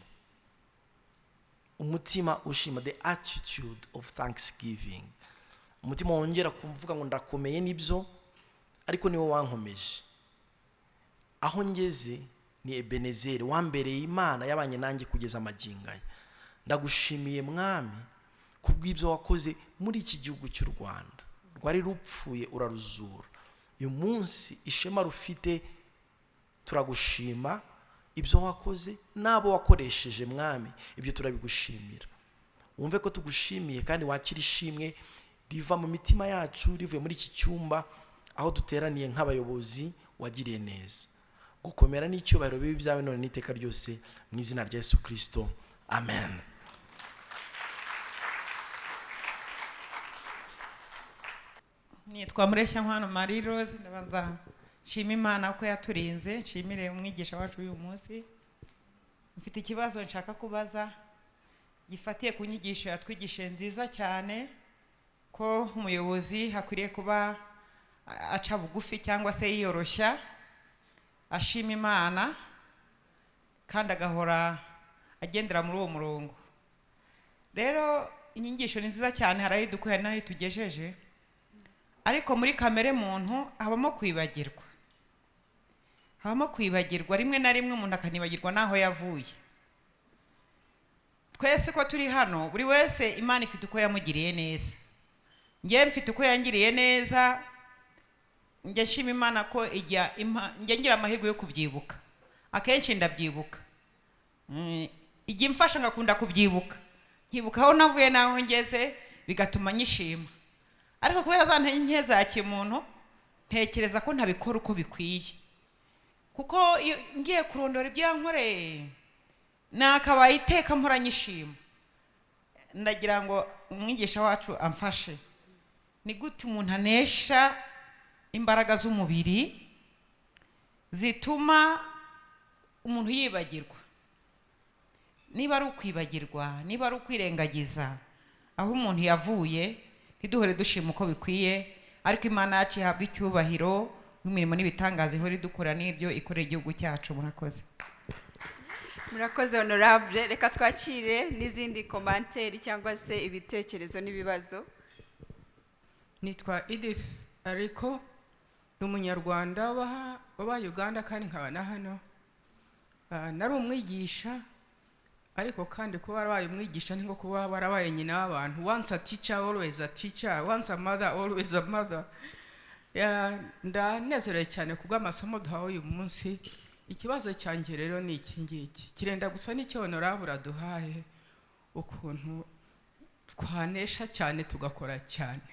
Umutima ushima, the attitude of thanksgiving. Umutima wongera kumvuga ngo ndakomeye nibyo, ariko niwo wankomeje. Aho ngeze ni Ebenezeri, wambereye Imana yabanye nanjye kugeza amagingaya. Ndagushimiye Mwami kubw'ibyo wakoze muri iki gihugu cy'u Rwanda. Rwari rupfuye uraruzura. Uyu munsi ishema rufite, turagushima ibyo wakoze n'abo wakoresheje Mwami, ibyo turabigushimira. Wumve ko tugushimiye kandi wakira ishimwe riva mu mitima yacu, rivuye muri iki cyumba aho duteraniye nk'abayobozi wagiriye neza. Gukomera n'icyubahiro bibi byawe none n'iteka ryose, mu izina rya Yesu Kristo, amen. Nitwa Mureshyankwano Marie Rose. Ndabanza nshima Imana ko yaturinze, nshimire umwigisha wacu uyu munsi. Mfite ikibazo nshaka kubaza gifatiye ku nyigisho yatwigishije nziza cyane, ko umuyobozi hakwiriye kuba aca bugufi cyangwa se yiyoroshya, ashima Imana kandi agahora agendera muri uwo murongo. Rero inyigisho ni nziza cyane, harayidukuye naho itugejeje, ariko muri kamere muntu habamo kwibagirwa. habamo kwibagirwa, rimwe na rimwe umuntu akanibagirwa n'aho yavuye. Twese ko turi hano, buri wese Imana ifite uko yamugiriye neza. Njye mfite uko yangiriye neza, njye nshima Imana ko njye ngira amahirwe yo kubyibuka. Akenshi ndabyibuka, igihe mfasha ngakunda kubyibuka, nkibuka aho navuye n'aho ngeze, bigatuma nyishima. Ariko kubera za ntege za kimuntu, ntekereza ko ntabikora uko bikwiye, kuko ngiye kurondora ibyo yankoreye nakabaye iteka mpora nyishima. Ndagira ngo umwigisha wacu amfashe, ni gute umuntu anesha imbaraga z'umubiri zituma umuntu yibagirwa. Niba ari ukwibagirwa, niba ari ukwirengagiza aho umuntu yavuye, ntiduhore dushima uko bikwiye, ariko Imana yacu ihabwa icyubahiro w'imirimo n'ibitangaza ihora idukora n'ibyo ikorera igihugu cyacu. Murakoze. Murakoze honorable. Reka twakire n'izindi komanteri cyangwa se ibitekerezo n'ibibazo. Nitwa Edith ariko n'umunyarwanda waba Uganda kandi nkaba na hano. Nari umwigisha, ariko kandi kuba warabaye umwigisha ni nko kuba warabaye nyina w'abantu. Once a teacher, always a teacher. Once a mother, always a mother. Ndanezerewe cyane kubw'amasomo duhawe uyu munsi. Ikibazo cyanjye rero ni iki ngiki, kirenda gusa n'icyo honorable aduhaye, ukuntu twanesha cyane tugakora cyane.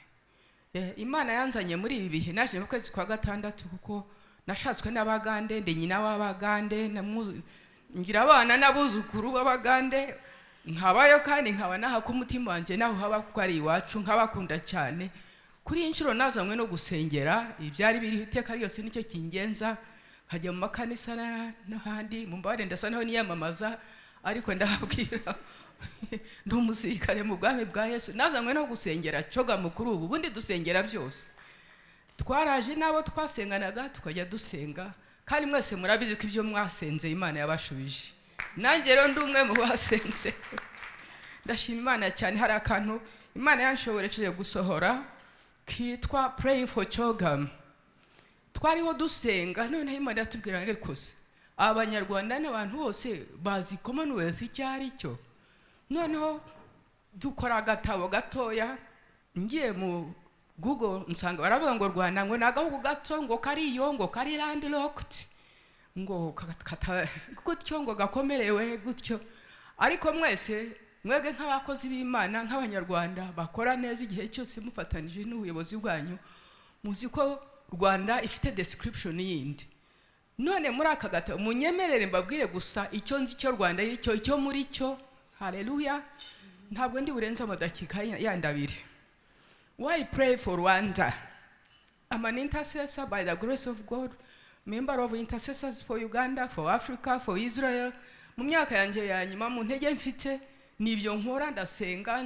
Imana yanzanye muri ibi bihe, naje mu kwezi kwa gatandatu kuko nashatswe n'Abagande, ndi nyina w'Abagande, ngira abana n'abuzukuru b'Abagande, nkabayo kandi nkaba naha ku mutima wanjye naho haba kuko ari iwacu, nkabakunda cyane. Kuri inshuro nazanywe no gusengera, ibyari biri iteka ryose nicyo kingenza, hajya mu makanisa n'ahandi, mu mbare ndasa naho niyamamaza, ariko ndababwira ndi umusirikare mu bwami bwa Yesu. Nazanywe no gusengera coga mukuru ubu, bundi dusengera byose. Twaraje nabo twasenganaga tukajya dusenga, kandi mwese murabizi ko ibyo mwasenze Imana yabashubije. Nanjye rero ndi umwe mu basenze. Ndashima Imana cyane. Hari akantu Imana yanshoboreje gusohora kitwa Praying for Chogam. Twariho dusenga, noneho Imana yatubwira ngo rwose Abanyarwanda n'abantu bose bazi Commonwealth icyo ari cyo. Noneho dukora agatabo gatoya, ngiye mu Google nsanga baravuga ngo Rwanda ngo nagahugu gato, ngo kariyo, ngo kari landlocked, ngo gutyo, ngo gakomerewe gutyo. Ariko mwese mwege nk'abakozi b'Imana, nk'Abanyarwanda bakora neza igihe cyose mufatanije n'ubuyobozi bwanyu, muzi ko Rwanda ifite description yindi. None muri aka gatabo munyemerere mbabwire gusa icyo nzi cyo Rwanda icyo muri cyo. Hallelujah. Ntabwo ndi burenza amadakika yandabire. Why pray for Rwanda? I'm an intercessor by the grace of God, member of intercessors for Uganda, for Africa, for Israel. Mu myaka yanjye ya nyuma mu ntege mfite nibyo nkora, ndasenga,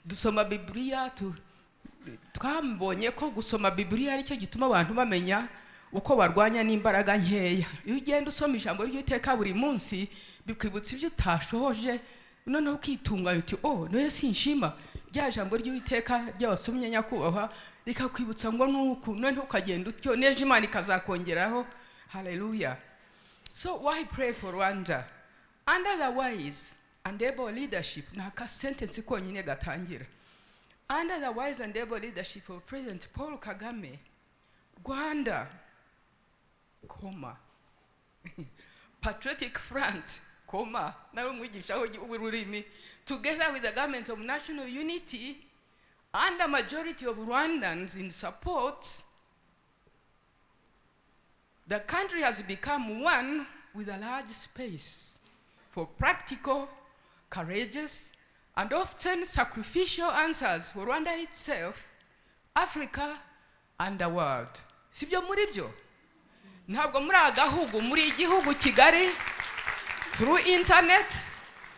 dusoma Bibiliya. Twambonye ko gusoma Bibiliya ari cyo gituma abantu bamenya uko barwanya n'imbaraga nkeya. Iyo ugenda usoma ijambo ry'Uwiteka buri munsi, bikwibutsa ibyo utashohoje, noneho ukitunganya uti none sinshima rya jambo ry'Uwiteka ry'abasomye nyakubahwa, rikakwibutsa ngo nuko, noneho ukagenda utyo neje Imana ikazakongeraho. Hallelujah. So why pray for Rwanda? Under the wise and able leadership, naka sentence konyine gatangira. Under the wise and able leadership of President Paul Kagame, Rwanda, Patriotic Front, na Umwigisha w'ururimi, together with the government of national unity and the majority of Rwandans in support, the country has become one with a large space for practical, courageous, and often sacrificial answers for Rwanda itself, Africa, and the world. Sibyo muri byo? Ntabwo muri agahugu, muri igihugu Kigali, through internet,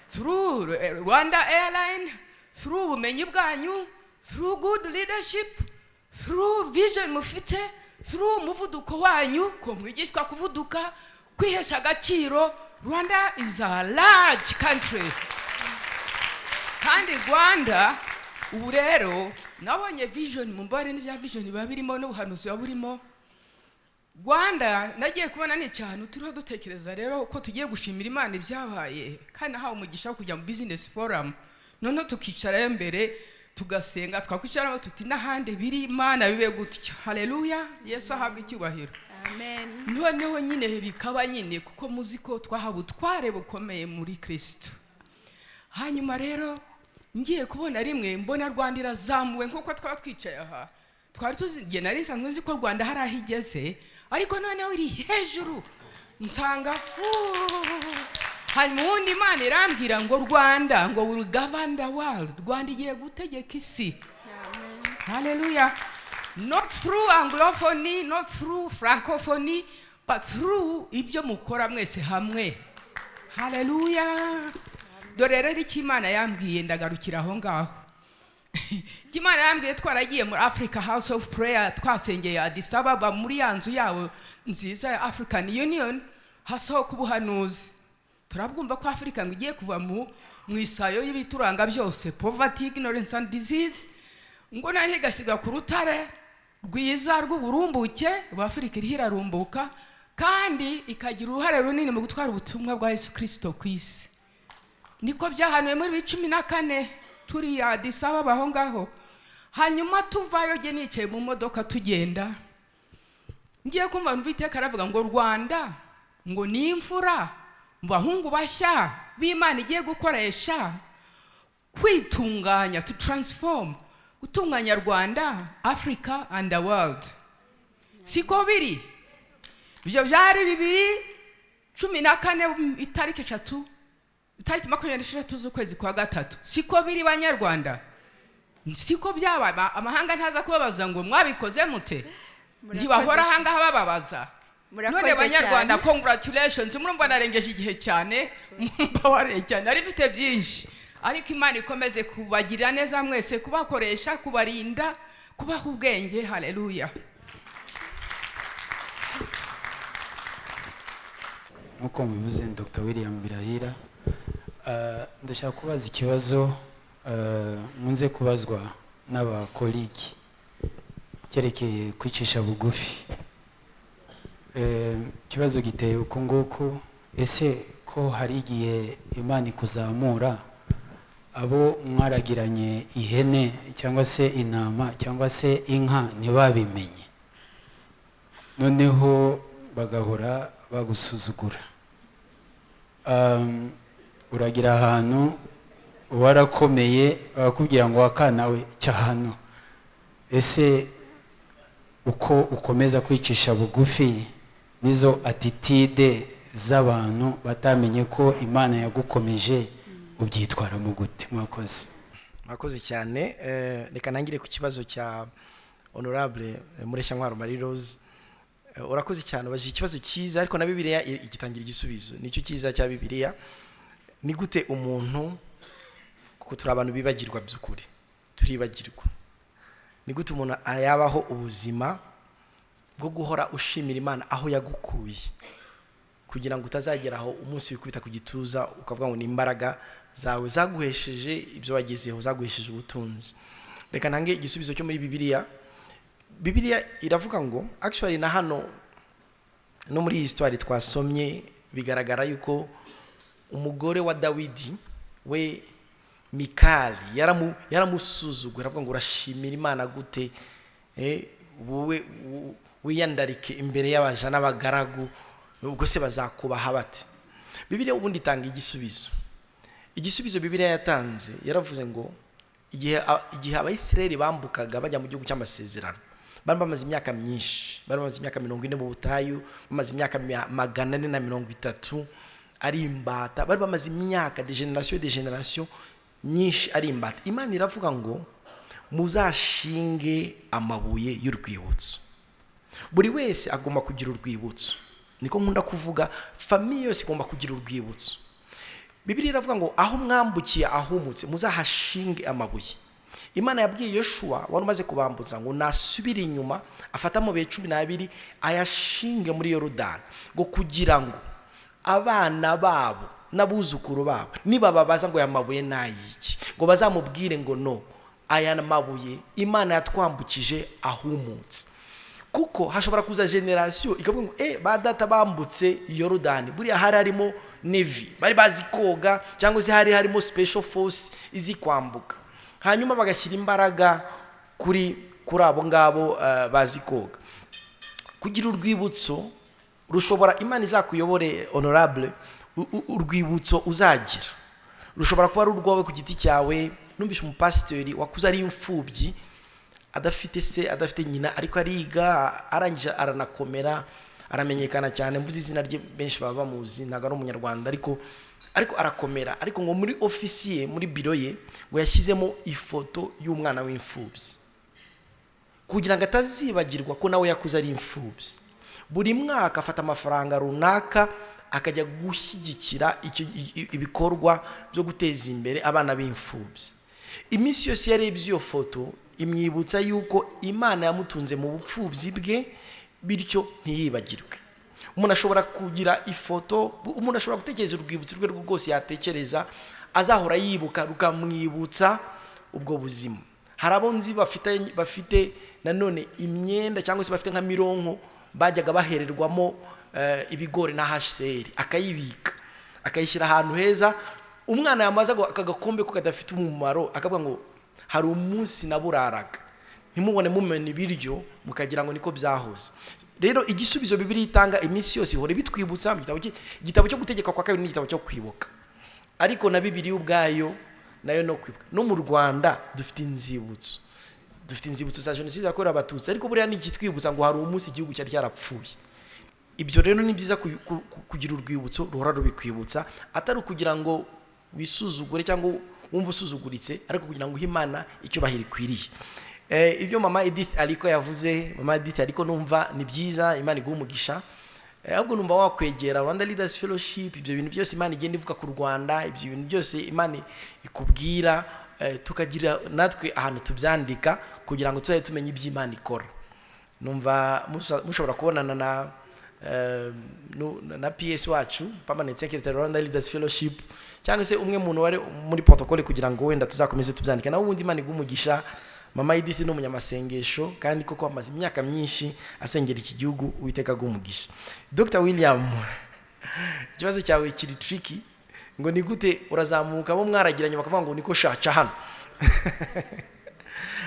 through Rwanda airline, through ubumenyi bwanyu, through good leadership, through vision mufite, through umuvuduko wanyu, ko mwigishwa kuvuduka, kwihesha agaciro. Rwanda is a large country. Kandi Rwanda ubu rero nabonye vision, mumbare n'ibya vision biba birimo n'ubuhanuzi buba burimo. Rwanda nagiye kubona ni cyane turiho dutekereza rero ko tugiye gushimira Imana ibyabaye kandi ahawe umugisha wo kujya mu business forum none tukicara imbere tugasenga twakwicara tuti n'ahandi biri Imana bibe gutya. Haleluya, Yesu ahabwe icyubahiro. Amen. Noneho nyine bikaba nyine kuko muziko twahabu tware bukomeye muri Kristo. Hanyuma rero ngiye kubona rimwe mbona Rwanda irazamuwe nkuko twaba twicaye aha twari tuzigiye nari sanzwe nzi ko Rwanda hari ahigeze ariko noneho iri hejuru nsanga hanyuma undi Imana irambwira ngo Rwanda ngo will govern the world. Rwanda igiye gutegeka isi. Amen. Hallelujah. Not through anglophony, not through francophonie, but through ibyo mukora mwese hamwe. Hallelujah. Dore rero iki Imana yambwiye ndagarukira aho ngaho. Imana yambwiye twaragiye muri Africa House of Prayer twasengeye Addis Ababa muri yanzu yawo nziza ya African Union hasohoka ubuhanuzi. Turabwumva ko Africa ngo igiye kuva mu isayo y'ibituranga byose, poverty, ignorance and disease. Ngo nari gashiga ku rutare rwiza rw'uburumbuke rwa Africa irihirarumbuka kandi ikagira uruhare runini mu gutwara ubutumwa bwa Yesu Kristo ku isi. Niko byahanuwe muri 14 turi ya Addis Ababa aho ngaho. Hanyuma tuvayo je nicaye mu modoka tugenda. Ngiye kumva Uwiteka aravuga ngo Rwanda ngo ni imfura mu bahungu bashya b'Imana igiye gukoresha kwitunganya, to transform, gutunganya Rwanda, Africa and the world. Siko biri ibyo byari 2014 itariki 3 itariki 23 z'ukwezi kwa gatatu. Siko biri Banyarwanda, siko byaba amahanga ntaza kubabaza ngo mwabikoze mute, ntibahora hanga bababaza. None Banyarwanda, congratulations, murumva narengeje igihe cyane, mumbabarire cyane, ari mfite byinshi, ariko Imana ikomeze kubagirira neza mwese, kubakoresha, kubarinda, kubaha ubwenge. Haleluya. Nkuko mubivuze Dr. William Birahira, ndashaka kubaza ikibazo munze kubazwa n'abakoliki cyerekeye kwicisha bugufi. Ikibazo giteye uko nguko, ese ko hari igihe Imana ikuzamura abo mwaragiranye ihene cyangwa se intama cyangwa se inka ntibabimenye, noneho bagahora bagusuzugura. Uragira ahantu warakomeye bakubwira ngo wakanawe cyahano, ese uko ukomeza kwicisha bugufi nizo attitude z'abantu batamenye ko Imana yagukomeje ubyitwaramo gute? Mwakoze cyane. Reka nangire ku kibazo cya honorable Mureshyankwaro Marie Rose. Urakoze cyane, ubajije ikibazo cyiza, ariko na Bibiliya igitangira igisubizo. Nicyo cyiza cya Bibiliya. Ni gute umuntu, kuko turi abantu bibagirwa by'ukuri, turibagirwa, ni gute umuntu ayabaho ubuzima bwo guhora ushimira Imana aho yagukuye, kugira ngo utazageraho umunsi wikubita ku gituza ukavuga ngo ni imbaraga zawe zaguhesheje ibyo wagezeho, zaguhesheje ubutunzi. Reka ntange igisubizo cyo muri Bibiliya. Bibiliya iravuga ngo actually na hano no muri histoire twasomye bigaragara yuko umugore wa Dawidi we Mikali yaramusuzugura, avuga ngo urashimira Imana gute wowe wiyandarike imbere y'abaja n'abagaragu, ubwo se bazakubaha bate? Bibiliya ubundi itanga igisubizo. Igisubizo Bibiliya yatanze yaravuze ngo igihe Abayisiraheli bambukaga bajya mu gihugu cy'amasezerano, bari bamaze imyaka myinshi, bari bamaze imyaka 40 mu butayu, bamaze imyaka 430 ari imbata, bari bamaze imyaka de generation nyinshi ari imbata. Imana iravuga ngo muzashinge amabuye y'urwibutso. Buri wese agomba kugira urwibutso. Niko nkunda kuvuga, famille yose igomba kugira urwibutso. Bibiliya iravuga ngo aho mwambukiye ahumutse muzahashinge amabuye. Imana yabwiye Yoshua wari umaze kubambutsa ngo nasubire inyuma afata amabuye 12 ayashinge muri Yorodani, ngo kugira ngo abana babo n'abuzukuru babo nibababaza ngo yamabuye nayiki, ngo bazamubwire ngo no, aya mabuye Imana yatwambukije ahumutse. kuko hashobora kuza generation ikavuga ngo ba data bambutse Yorodani buriya hari harimo navy bari bazi koga cyangwa se hari harimo special force izi kwambuka, hanyuma bagashyira imbaraga kuri abo ngabo bazi koga. Kugira urwibutso rushobora, Imana izakuyobore honorable, urwibutso uzagira rushobora kuba ari urwawe ku giti cyawe. Numvishe umupasiteri wakuze ari imfubyi, adafite se adafite nyina, ariko ariga arangije aranakomera aramenyekana cyane, mvuze izina rye benshi baba bamuzi, ntago ari umunyarwanda ariko arakomera. Ariko ngo muri ofisi ye, muri biro ye, ngo yashyizemo ifoto y'umwana w'imfubyi kugira ngo atazibagirwa ko nawe yakuze ari imfubyi. Buri mwaka afata amafaranga runaka akajya gushyigikira ibikorwa byo guteza imbere abana b'imfubyi. Iminsi yose yarebye iyo foto imwibutsa yuko Imana yamutunze mu bupfubyi bwe, bityo ntiyibagirwe. Umuntu ashobora kugira ifoto, umuntu ashobora gutekereza urwibutso rwe rwose yatekereza azahora yibuka, rukamwibutsa ubwo buzima. Hari abo nzi bafite nanone imyenda cyangwa se bafite nka mironko bajyaga bahererwamo ibigori na HCR, akayibika akayishyira ahantu heza. Umwana yamaze akagakombe ko kadafite umumaro, akavuga ngo hari umunsi naburaraga, ntimubone mumena ibiryo mukagira ngo niko byahoze. Rero igisubizo Bibiliya itanga iminsi yose ihora bitwibutsa mu igitabo cyo gutegeka kwa kabiri n'igitabo cyo kwibuka. Ariko na Bibiliya ubwayo nayo no kwibuka. No mu Rwanda dufite inzibutso za jenoside yakorewe Abatutsi, ariko buriya n'igitwibutsa ngo hari umunsi igihugu cyari cyarapfuye. Ibyo rero ni byiza kugira urwibutso ruhora rubikwibutsa, atari ukugira ngo wisuzugure cyangwa wumva usuzuguritse, ariko kugira ngo Imana icyubahiro ikwiriye. Ibyo mama Edith ariko yavuze, mama Edith ariko numva ni byiza, Imana iguha umugisha. Ahubwo numva wakwegera Rwanda Leaders Fellowship, ibyo bintu byose Imana igenda ivuga ku Rwanda, ibyo bintu byose Imana ikubwira, tukagira natwe ahantu tubyandika kugira ngo tuzaye tumenye ibyo Imana ikora. Numva mushobora kubonana na PS wacu permanent secretary Rwanda Leaders Fellowship, cyangwa se umwe muntu wari muri protocole kugira ngo wenda tuzakomeze tubyandika. Naho ubundi Imana iguha umugisha. Mama Edith ni umunyamasengesho kandi koko amaze imyaka myinshi asengera iki gihugu, Uwiteka agumugisha. Dr. William, ikibazo cyawe kiri tricky, ngo ni gute urazamuka bo mwaragiranye bakavuga ngo niko shaca hano.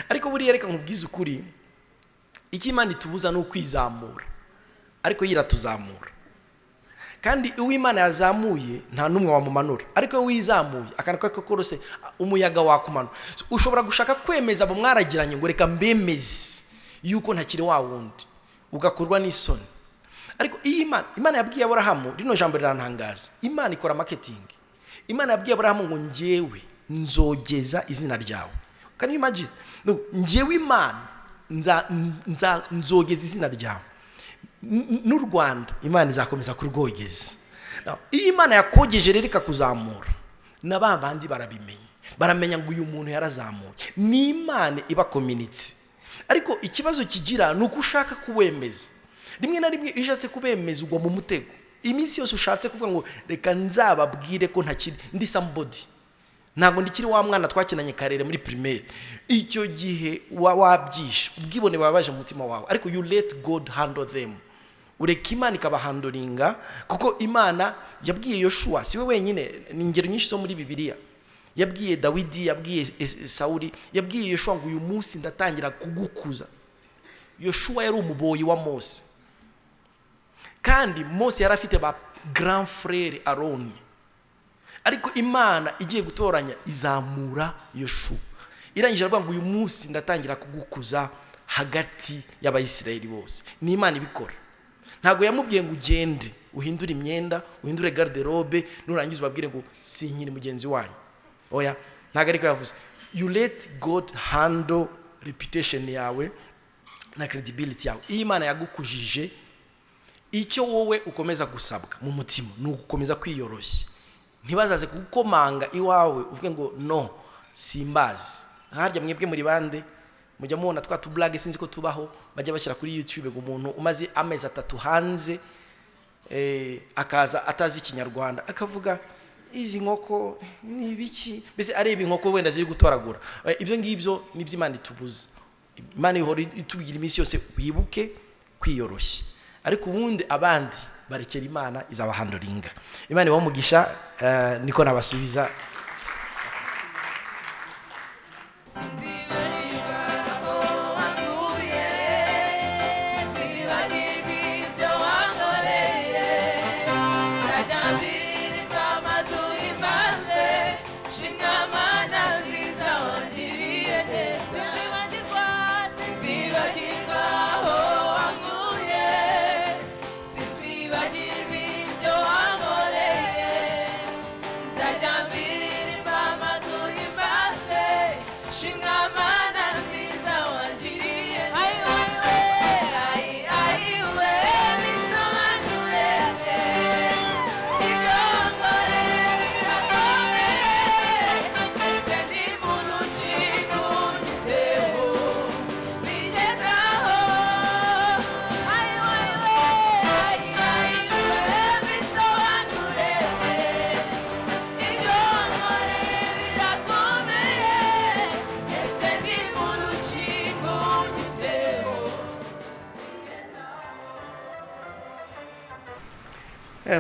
Ariko buriya reka nkubwize ukuri, iki Imana itubuza no kwizamura, ariko yiratuzamura. Kandi Uwimana yazamuye nta numwe wamumanura, ariko wizamuye akanuka korose umuyaga wakumanura. Ushobora gushaka kwemeza abo mwaragiranye ngo reka mbemeze yuko ntakiri wa wundi, ugakurwa n'isoni. Ariko Imana yabwiye Abrahamu, rino jambo rirantangaza. Imana ikora marketing. Imana yabwiye Abrahamu ngo njyewe nzogeza izina ryawe. Can you imagine? Njyewe Imana nzogeza izina ryawe. N'u Rwanda Imana izakomeza kurwogeza. Iyo Imana yakogeje rero ikakuzamura, na babandi baramenya ngo uyu muntu yarazamuye. Ni Imana ibakominitse. Ariko ikibazo kigira nuko ushaka kuwemeza. Rimwe na rimwe ishatse kubemeza ugwa mu mutego. Iminsi yose ushatse kuvuga ngo reka nzababwire ko ntakiri ndi somebody, ntago ndikiri wa mwana twakinanye karere muri primaire. Icyo gihe wabyisha ubwibone babaje mu mutima wawe, ariko you let God handle them. Ureka Imana ikabahandoringa, kuko Imana yabwiye Yoshua, siwe wenyine, ni ingero nyinshi zo muri Bibiliya. Yabwiye Dawidi, yabwiye Sauli, yabwiye Yoshua ngo uyu munsi ndatangira kugukuza. Yoshua yari umuboyi wa Mose, kandi Mose yari afite ba grand frère Aaron. Ariko Imana igiye gutoranya izamura Yoshua, irangije aravuga ngo uyu munsi ndatangira kugukuza hagati y'Abayisiraheli bose. Ni Imana ibikora. Ntago yamubwiye ngo ugende uhindure imyenda, uhindure garderobe, nurangiza ubabwire ngo sinkiri mugenzi wanyu. Oya, ntago ariko yavuze. You let God handle reputation yawe na credibility yawe. Imana yagukujije, icyo wowe ukomeza gusabwa mu mutima ni ugukomeza kwiyoroshya. Ntibazaze kugukomanga iwawe uvuge ngo no simbazi. Harya mwebwe muri bande mujya mubona twa tublage sinzi ko tubaho, bajya bashyira kuri YouTube ngo umuntu umaze amezi 3 hanze akaza atazi Ikinyarwanda akavuga izi nkoko ni ibiki, mbese areba inkoko wenda ziri gutoragura. Ibyo ngibyo nibyo Imana itubuza. Imana ihora itubwira iminsi yose wibuke kwiyoroshya, ariko ubundi abandi barekera Imana izabahandoringa. Imana ibamugisha, niko nabasubiza.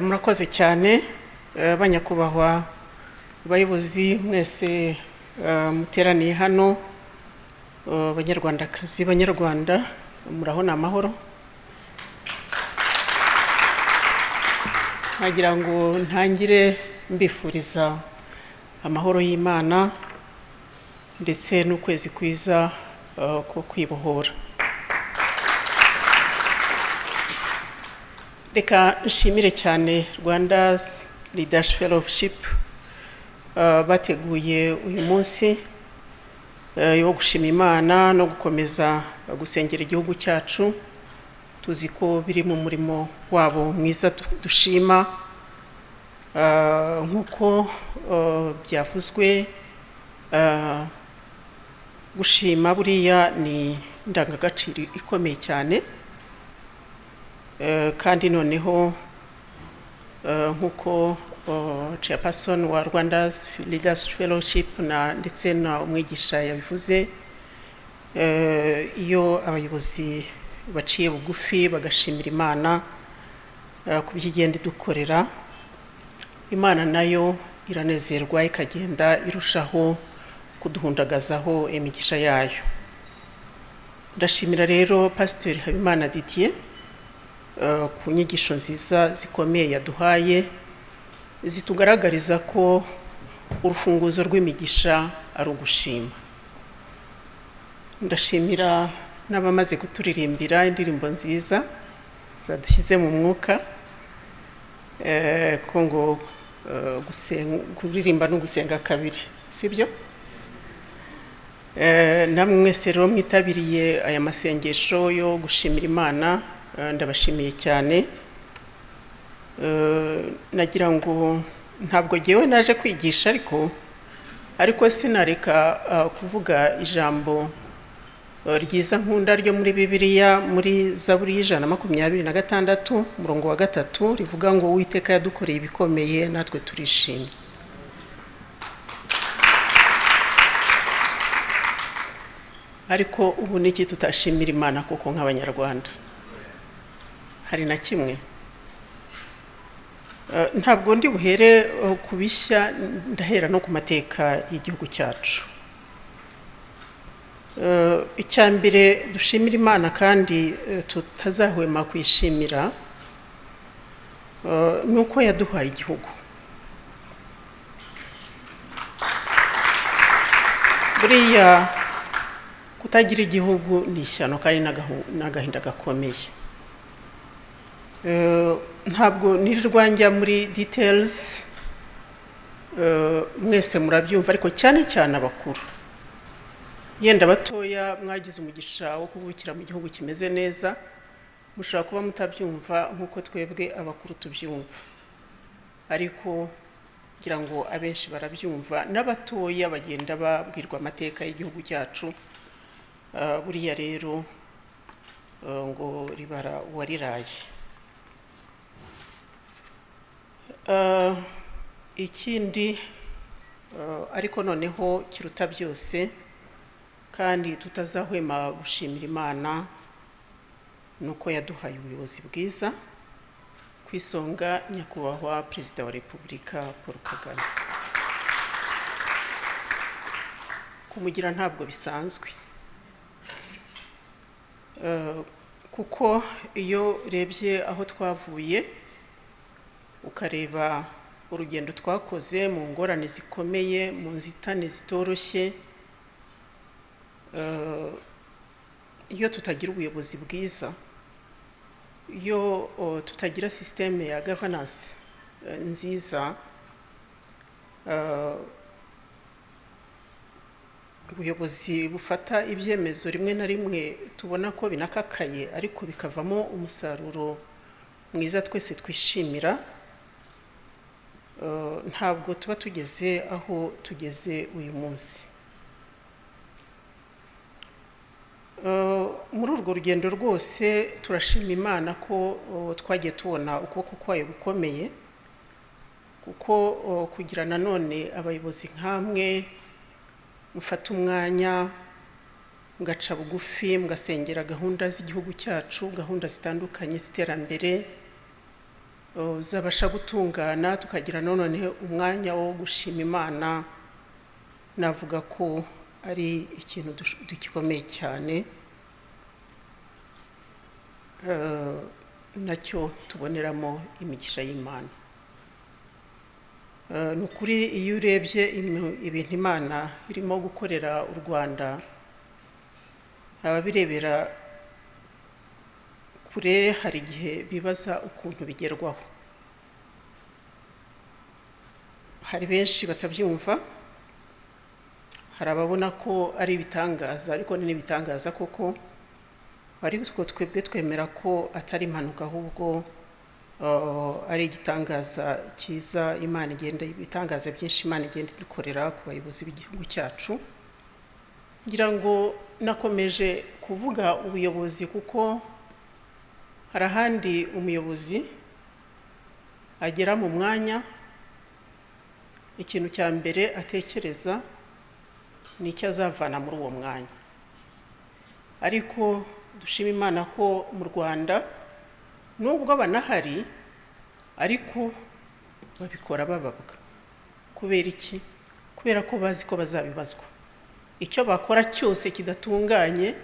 Murakoze cyane banyakubahwa bayobozi mwese muteraniye hano, banyarwandakazi banyarwanda, muraho namahoro. Nagira ngo ntangire mbifuriza amahoro y'Imana ndetse n'ukwezi kwiza ko kwibohora. Reka nshimire cyane Rwanda's Leaders Fellowship bateguye uyu munsi yo gushima Imana no gukomeza gusengera igihugu cyacu. Tuzi ko biri mu murimo wabo mwiza dushima, nkuko byavuzwe, gushima buriya ni indangagaciro ikomeye cyane, kandi noneho nkuko chairperson wa Rwanda's Leaders Fellowship ndetse na Umwigisha yabivuze, iyo abayobozi baciye bugufi bagashimira Imana ku byigenda dukorera, Imana nayo iranezerwa ikagenda irushaho kuduhundagazaho imigisha yayo. Ndashimira rero Pastor Habimana Didier ku nyigisho nziza zikomeye yaduhaye zitugaragariza ko urufunguzo rw'imigisha ari ugushima. Ndashimira n'abamaze kuturirimbira indirimbo nziza zadushyize mu mwuka, ko ngo kuririmba no gusenga kabiri, sibyo? Namwe mwese rero mwitabiriye aya masengesho yo gushimira Imana, ndabashimiye cyane. Nagira ngo ntabwo ngewe naje kwigisha, ariko sinareka kuvuga ijambo ryiza nkunda ryo muri Bibiliya, muri Zaburi y'126 umurongo wa 3 rivuga ngo Uwiteka yadukoreye ibikomeye natwe turishimye. Ariko ubu niki tutashimira Imana kuko nk'abanyarwanda? Hari na kimwe? Ntabwo ndi buhere kubishya, ndahera no ku mateka y'igihugu cyacu. Icyambere dushimira Imana kandi tutazahwema kwishimira nuko yaduhaye igihugu. Buriya kutagira igihugu ni ishyano kandi n'agahinda gakomeye. Ntabwo nirirwa njya muri details, mwese murabyumva, ariko cyane cyane abakuru. Yenda batoya mwagize umugisha wo kuvukira mu gihugu kimeze neza, mushobora kuba mutabyumva nkuko twebwe abakuru tubyumva, ariko kugira ngo abenshi barabyumva, n'abatoya bagenda babwirwa amateka y'igihugu cyacu. Buriya rero ngo ribara uwariraye. Ikindi ariko noneho kiruta byose kandi tutazahwema gushimira Imana, nuko yaduhaye ubuyobozi bwiza ku isonga nyakubahwa perezida wa repubulika Paul Kagame. Kumugira ntabwo bisanzwe, kuko iyo urebye aho twavuye ukareba urugendo twakoze mu ngorane zikomeye, mu nzitane zitoroshye, iyo tutagira ubuyobozi bwiza, iyo tutagira systeme ya governance nziza, ubuyobozi bufata ibyemezo rimwe na rimwe tubona ko binakakaye ariko bikavamo umusaruro mwiza twese twishimira, ntabwo tuba tugeze aho tugeze uyu munsi. Muri urwo rugendo rwose turashima Imana ko twagiye tubona ukuboko kwayo gukomeye, kuko kugira nanone abayobozi nk'amwe mufata umwanya mugaca bugufi mugasengera gahunda z'igihugu cyacu, gahunda zitandukanye z'iterambere zabasha gutungana, tukagira none umwanya wo gushima Imana, navuga ko ari ikintu gikomeye cyane, nacyo tuboneramo imigisha y'Imana. Ni ukuri iyo urebye ibintu Imana irimo gukorera u Rwanda, ababirebera kure hari igihe bibaza ukuntu bigerwaho. Hari benshi batabyumva, hari ababona ko ari ibitangaza, ariko ni ibitangaza koko, ariko twebwe twemera ko atari impanuka ahubwo ari igitangaza cyiza Imana igenda, ibitangaza byinshi Imana igenda idukorera ku bayobozi b'igihugu cyacu. Ngira ngo nakomeje kuvuga ubuyobozi kuko hari ahandi umuyobozi agera mu mwanya, ikintu cya mbere atekereza ni icyo azavana muri uwo mwanya. Ariko dushima Imana ko mu Rwanda nubwo banahari ariko babikora bababwa. Kubera iki? Kubera ko bazi ko bazabibazwa. Icyo bakora cyose kidatunganye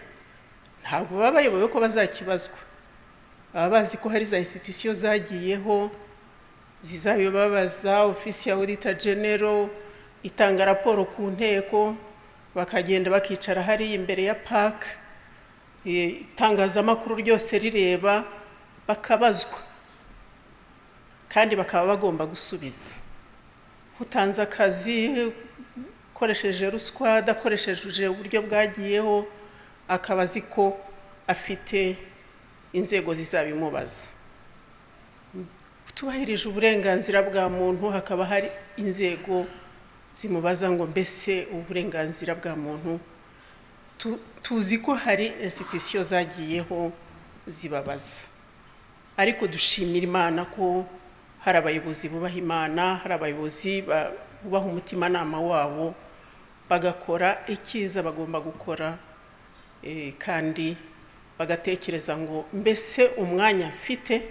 ntabwo baba bayoboye ko bazakibazwa. Baba bazi ko hari za institution zagiyeho zizabibabaza, ofisi ya auditor general itanga raporo ku nteko, bakagenda bakicara hari imbere ya park, itangazamakuru ryose rireba, bakabazwa kandi bakaba bagomba gusubiza. Utanze akazi ukoresheje ruswa, adakoresheje uburyo bwagiyeho, akaba azi ko afite inzego zizabimubaza. Utubahirije uburenganzira bwa muntu, hakaba hari inzego zimubaza ngo mbese uburenganzira bwa muntu. Tuzi ko hari institution zagiyeho zibabaza, ariko dushimira Imana ko hari abayobozi bubaha Imana, hari abayobozi bubaha umutimanama wabo, bagakora icyiza bagomba gukora, kandi bagatekereza ngo mbese umwanya mfite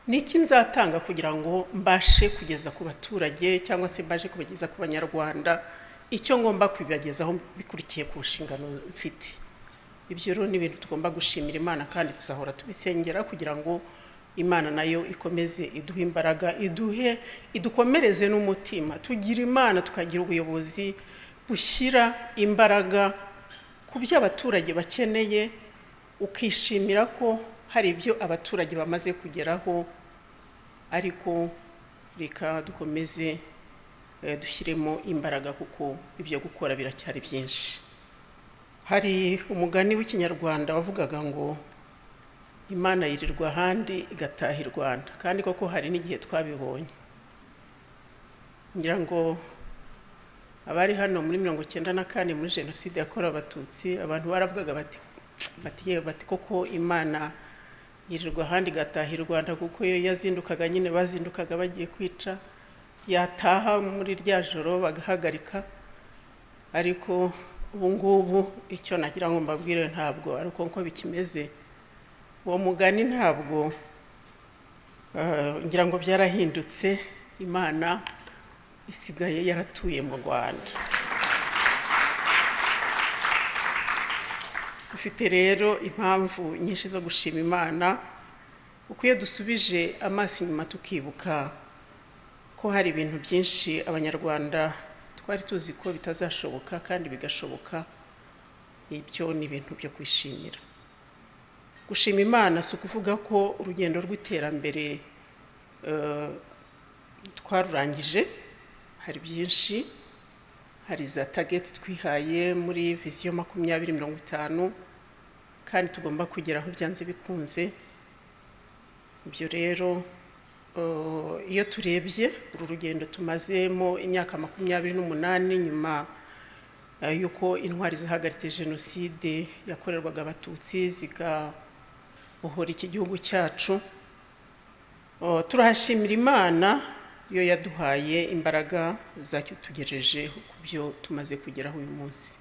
niki nzatanga kugira ngo mbashe kugeza ku baturage cyangwa se mbashe kubageza ku banyarwanda icyo ngomba kwibagezaho bikurikiye ku nshingano mfite. Ibyo rero ni ibintu tugomba gushimira Imana kandi tuzahora tubisengera kugira ngo Imana nayo ikomeze iduhe imbaraga, idukomereze n'umutima, tugira Imana tukagira ubuyobozi bushyira imbaraga ku byo abaturage bakeneye, ukishimira ko hari ibyo abaturage bamaze kugeraho, ariko reka dukomeze dushyiremo imbaraga kuko ibyo gukora biracyari byinshi. Hari umugani w'ikinyarwanda wavugaga ngo Imana yirirwa ahandi igataha i Rwanda, kandi koko hari n'igihe twabibonye. Ngira ngo abari hano muri 1994 muri jenoside yakorewe Abatutsi, abantu baravugaga bati koko Imana yirirwa ahandi igataha i Rwanda, kuko iyo yazindukaga nyine bazindukaga bagiye kwica, yataha muri rya joro bagahagarika. Ariko ubu ngubu icyo nagira ngo mbabwire ntabwo ari uko bikimeze. uwo mugani ntabwo ngira ngo byarahindutse, Imana isigaye yaratuye mu Rwanda. Dufite rero impamvu nyinshi zo gushima Imana, kuko iyo dusubije amaso inyuma tukibuka ko hari ibintu byinshi abanyarwanda twari tuzi ko bitazashoboka kandi bigashoboka, ibyo ni ibintu byo kwishimira. Gushima Imana si ukuvuga ko urugendo rw'iterambere twarurangije. Hari byinshi, hari za target twihaye muri vision 2050 kandi tugomba kugeraho byanze bikunze. Ibyo rero iyo turebye uru rugendo tumazemo imyaka 28 nyuma yuko intwari zahagaritse jenoside yakorerwaga abatutsi zigabohora iki gihugu cyacu, turahashimira Imana yo yaduhaye imbaraga zacyutugejeje ku byo tumaze kugeraho uyu munsi.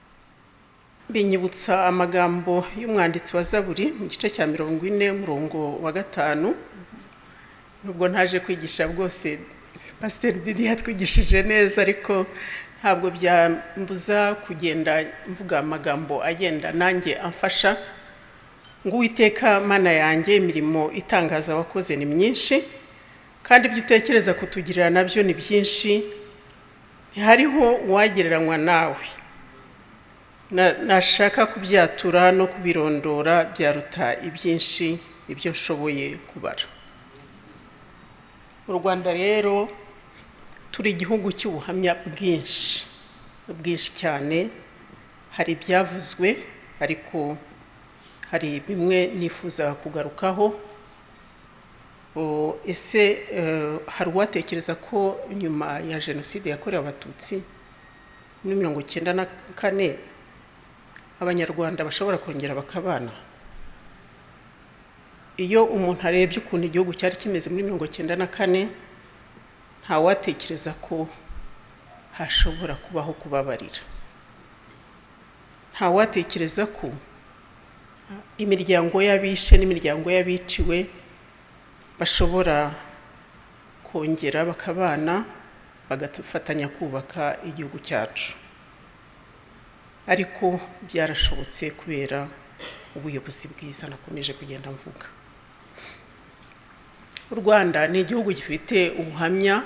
Binyibutsa amagambo y'umwanditsi wa Zaburi mu gice cya 40 umurongo wa 5, nubwo ntaje kwigisha bwose Pastor Didier yatwigishije neza, ariko ntabwo byambuza kugenda mvuga amagambo agenda nanjye amfasha. Ngo Uwiteka Mana yanjye, imirimo itangaza wakoze ni myinshi kandi ibyo utekereza kutugirira nabyo ni byinshi, hariho uwagereranywa nawe. Nashaka kubyatura no kubirondora byaruta ibyinshi ibyo nshoboye kubara. Mu Rwanda rero turi igihugu cy'ubuhamya bwinshi cyane. Hari ibyavuzwe ariko hari bimwe nifuza kugarukaho. Ese hari uwatekereza ko nyuma ya jenoside yakorewe abatutsi muri 1994 abanyarwanda bashobora kongera bakabana? Iyo umuntu arebye ukuntu igihugu cyari kimeze muri 1994, nta watekereza ko hashobora kubaho kubabarira. Nta watekereza ko imiryango y'abishe n'imiryango y'abiciwe bashobora kongera bakabana bagafatanya kubaka igihugu cyacu. Ariko byarashobotse kubera ubuyobozi bwiza nakomeje kugenda mvuga. U Rwanda ni igihugu gifite ubuhamya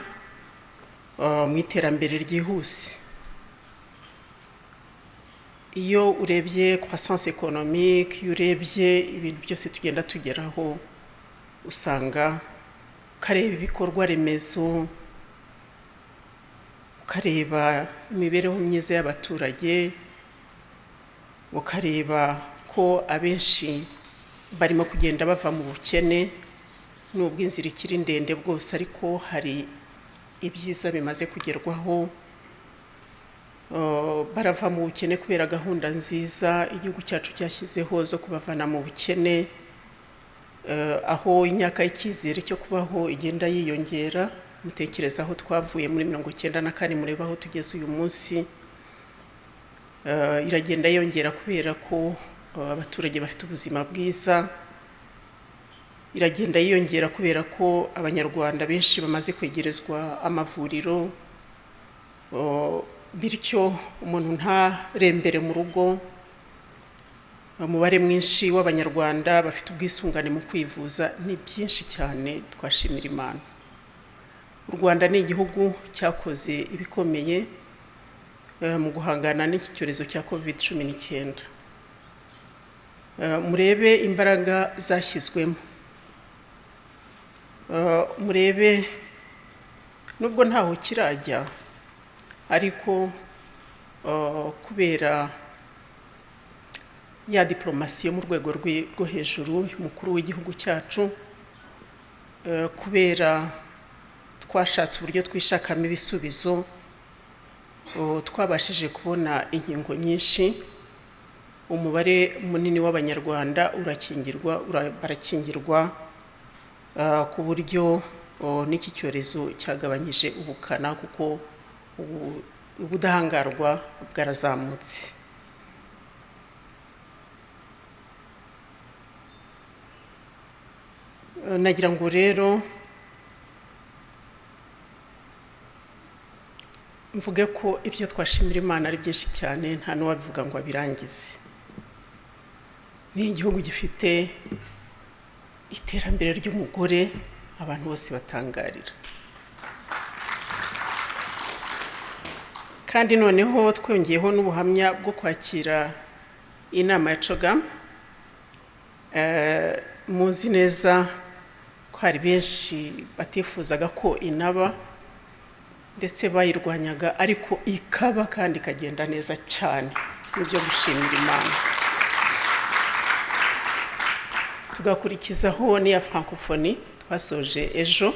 mu iterambere ryihuse. Iyo urebye croissance économique, iyo urebye ibintu byose tugenda tugeraho, usanga ukareba ibikorwa remezo, ukareba imibereho myiza y'abaturage, ukareba ko abenshi barimo kugenda bava mu bukene, nubwo inzira ikiri ndende bwose, ariko hari ibyiza bimaze kugerwaho. Barava mu bukene kubera gahunda nziza igihugu cyacu cyashyizeho zo kubavana mu bukene, aho imyaka y'icyizere cyo kubaho igenda yiyongera. Mutekereza aho twavuye muri 1994 mureba aho tugeze uyu munsi. Iragenda yongera kubera ko abaturage bafite ubuzima bwiza. Iragenda yiyongera kubera ko abanyarwanda benshi bamaze kwegerezwa amavuriro, bityo umuntu ntarembere mu rugo. Umubare mwinshi w'abanyarwanda bafite ubwisungane mu kwivuza. Ni byinshi cyane twashimira Imana. U Rwanda ni igihugu cyakoze ibikomeye mu guhangana n'iki cyorezo cya COVID-19. Murebe imbaraga zashyizwemo, murebe nubwo ntaho kirajya, ariko kubera ya diplomasi yo mu rwego rwo hejuru y'umukuru w'igihugu cyacu, kubera twashatse uburyo twishakamo ibisubizo, twabashije kubona inkingo nyinshi. Umubare munini w'abanyarwanda barakingirwa ku buryo n'iki cyorezo cyagabanyije ubukana, kuko ubudahangarwa bwarazamutse. nagira ngo rero mvuge ko ibyo twashimira Imana ari byinshi cyane nta n'uwabivuga ngo abirangize. Ni igihugu gifite iterambere ry'umugore abantu bose batangarira, kandi noneho twongeyeho n'ubuhamya bwo kwakira inama ya CHOGM. Muzi neza ko hari benshi batifuzaga ko inaba ndetse bayirwanyaga, ariko ikaba kandi ikagenda neza cyane. Nibyo gushimira Imana. Tugakurikizaho n'iya francophonie twasoje ejo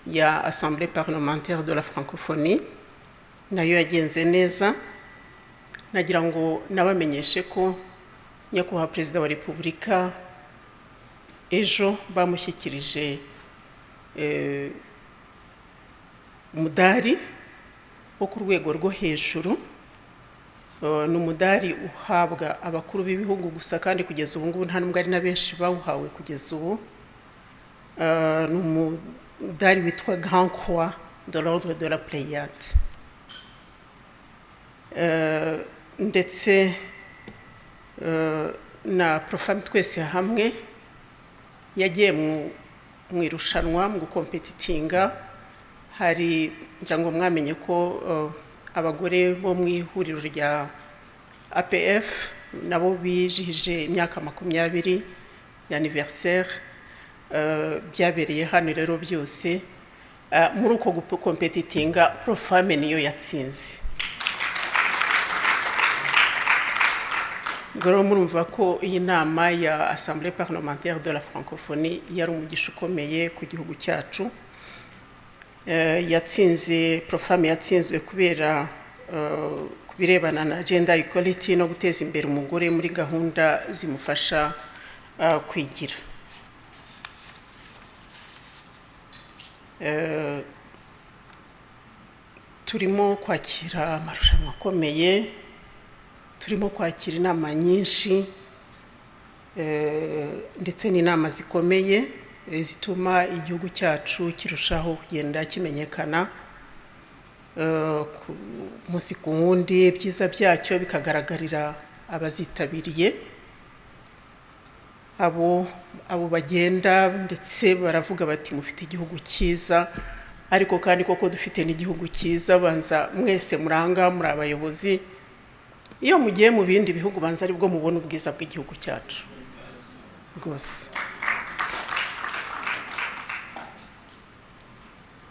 ya assemblée parlementaire de la francophonie, nayo yagenze neza. Nagira ngo nabamenyeshe ko nyakubahwa perezida wa repubulika ejo bamushyikirije umudari wo ku rwego rwo hejuru. Ni umudari uhabwa abakuru b'ibihugu gusa, kandi kugeza ubu ngubu nta nubwo ari na benshi bawuhawe kugeza ubu. Ni umudari witwa Grand Croix de l'ordre de la Pléiade. Ndetse na Profam twese hamwe yagiye mu irushanwa mu gukompetitinga. Hari ngira ngo mwamenye ko abagore bo mu ihuriro rya APF nabo bijihije imyaka 20 y'anniversaire. Byabereye hano rero byose muri uko gukompetitinga Profam niyo yatsinze. Goro murumva ko iyi nama ya assemblée parlementaire de la francophonie yari umugisha ukomeye ku gihugu cyacu. Yatsinze Profam yatsinzwe kubera kubirebana na gender equality no guteza imbere umugore muri gahunda zimufasha kwigira. Turimo kwakira amarushanwa akomeye, turimo kwakira inama nyinshi ndetse n'inama zikomeye zituma igihugu cyacu kirushaho kugenda kimenyekana munsi ku wundi. Ibyiza byacyo bikagaragarira abazitabiriye. Abo bagenda ndetse baravuga bati mufite igihugu cyiza, ariko kandi koko dufite n'igihugu cyiza. Banza mwese muranga muri abayobozi, iyo mugiye mu bindi bihugu banza ari bwo mubona ubwiza bw'igihugu cyacu rwose.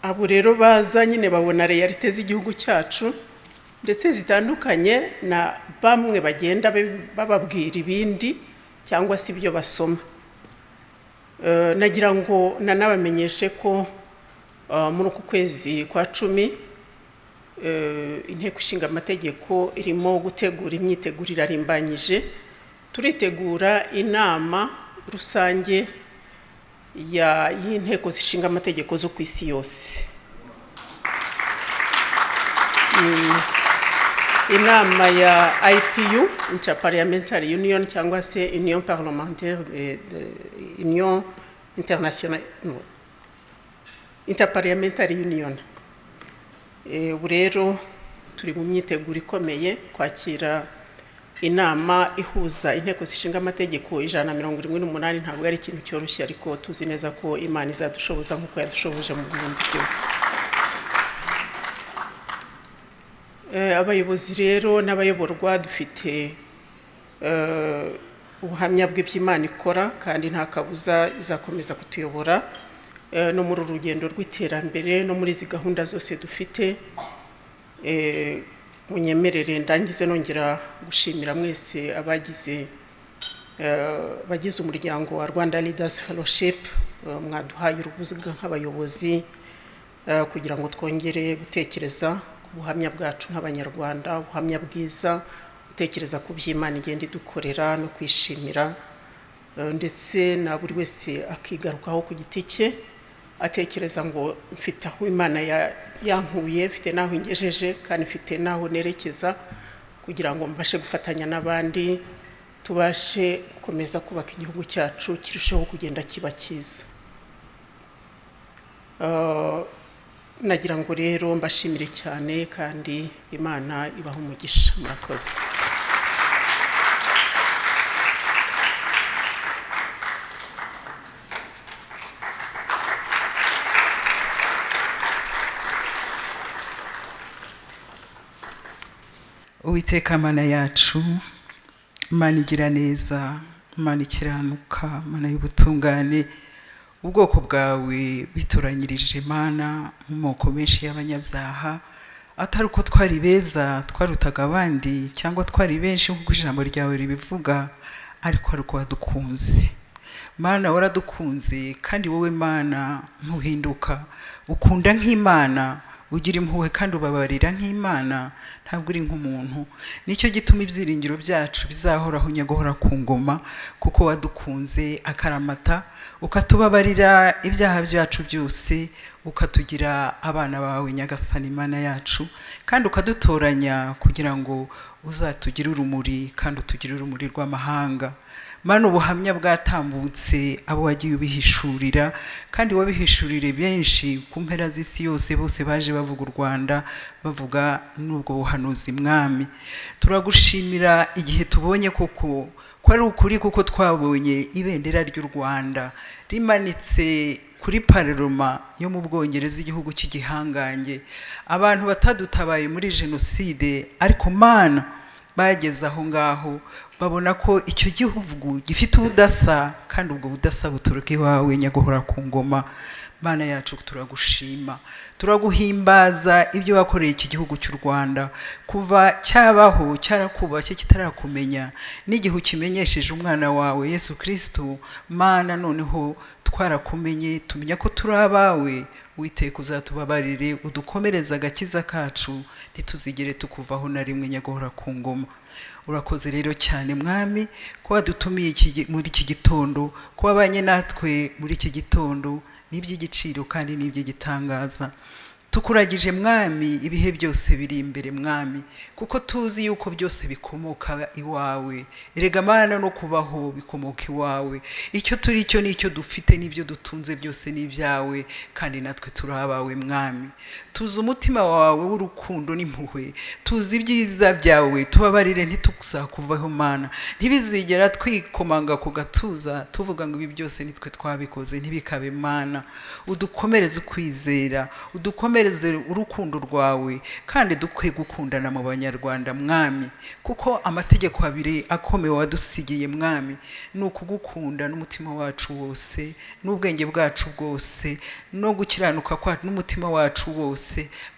Abo rero baza nyine babona realite z'igihugu cyacu ndetse zitandukanye na bamwe bagenda bababwira ibindi cyangwa se ibyo basoma. Nagira ngo nanabamenyeshe ko muri uku kwezi kwa 10 inteko ishinga amategeko irimo gutegura imyitegurire arimbanyije. Turitegura inama rusange y'inteko zishinga amategeko zo ku isi yose. Inama ya IPU, Interparliamentary Union, cyangwa se Union Parlementaire Union Internationale, Interparliamentary Union. Rero turi mu myiteguro ikomeye kwakira inama ihuza inteko zishinga amategeko 178. Ntabwo ari ikintu cyoroshye, ariko tuzi neza ko Imana izadushoboza nk'uko yadushoboje mu bindi byose. Abayobozi rero n'abayoborwa dufite ubuhamya bw'iby'Imana ikora, kandi nta kabuza izakomeza kutuyobora no muri urugendo rw'iterambere no muri izi gahunda zose dufite. Munyemerere ndangize nongera gushimira mwese bagize umuryango wa Rwanda Leaders Fellowship. Mwaduhaye urubuga nk'abayobozi kugira ngo twongere gutekereza ku buhamya bwacu nk'abanyarwanda, ubuhamya bwiza, gutekereza ku by'Imana igenda idukorera no kwishimira, ndetse na buri wese akigarukaho ku giti cye atekereza ngo mfite aho Imana yankuye, mfite naho ingejeje, kandi mfite naho nerekeza, kugira ngo mbashe gufatanya n'abandi tubashe gukomeza kubaka igihugu cyacu kirusheho kugenda kiba cyiza. nagira ngo rero mbashimire cyane kandi Imana ibaha umugisha. Murakoze. Uwiteka Mana yacu, Mana igira neza, Mana ikiranuka, Mana y'ubutungane, ubwoko bwawe bitoranyirije Mana mu moko menshi y'abanyabyaha, atari uko twari beza twarutaga abandi cyangwa twari benshi nk'uko ijambo ryawe ribivuga, ariko ari uko wadukunze. Mana waradukunze kandi wowe Mana ntuhinduka, ukunda nk'Imana, ugira impuhwe kandi ubabarira nk'Imana, ntabwo uri nk'umuntu. Nicyo gituma ibyiringiro byacu bizahoraho nyaguhora ku ngoma, kuko wadukunze akaramata, ukatubabarira ibyaha byacu byose, ukatugira abana bawe Nyagasani Imana yacu, kandi ukadutoranya kugira ngo uzatugire urumuri kandi utugire urumuri rw'amahanga. Mana ubuhamya bwatambutse abo wagiye ubihishurira, kandi wabihishurire benshi ku mpera z'isi yose, bose baje bavuga u Rwanda, bavuga n'ubwo buhanuzi Mwami. Turagushimira igihe tubonye koko ko ari ukuri, kuko twabonye ibendera ry'u Rwanda rimanitse kuri Parlement yo mu Bwongereza, igihugu cy'igihangange. Abantu batadutabaye muri jenoside, ariko Mana bageze aho ngaho babona ko icyo gihugu gifite ubudasa, kandi ubwo budasa buturuka iwawe nyaguhora ku ngoma. Mana yacu turagushima, turaguhimbaza ibyo wakoreye iki gihugu cy'u Rwanda, kuva cyabaho cyarakubashye kitarakumenya, n'igihe ukimenyesheje umwana wawe Yesu Kristo. Mana noneho twarakumenye, tumenya ko turi abawe. Witeka uzatubabarire, udukomereze agakiza kacu, ntituzigere tukuvaho na rimwe nyaguhora ku ngoma. Urakoze rero cyane Mwami ko wadutumiye muri iki gitondo, ko wabanye natwe muri iki gitondo, n'iby'igiciro kandi n'iby'igitangaza. Tukuragije Mwami, ibihe byose biri imbere Mwami, kuko tuzi yuko byose bikomoka iwawe. Erega Mana no kubaho bikomoka iwawe. Icyo turi cyo n'icyo dufite n'ibyo dutunze byose ni ibyawe, kandi natwe turi abawe Mwami. Tuzi umutima wawe w'urukundo n'impuhwe, tuzi ibyiza byawe, tubabarire ntituzakuvaho Mana. Ntibizigera twikomanga ku gatuza tuvuga ngo ibi byose nitwe twabikoze, ntibikabe Mana. Udukomereze ukwizera, udukomereze urukundo rwawe, kandi dukwiye gukundana mu Banyarwanda Mwami, kuko amategeko abiri akomeye wadusigiye Mwami ni ukugukunda n'umutima wacu wose, n'ubwenge bwacu bwose, no gukiranuka kwacu n'umutima wacu wose.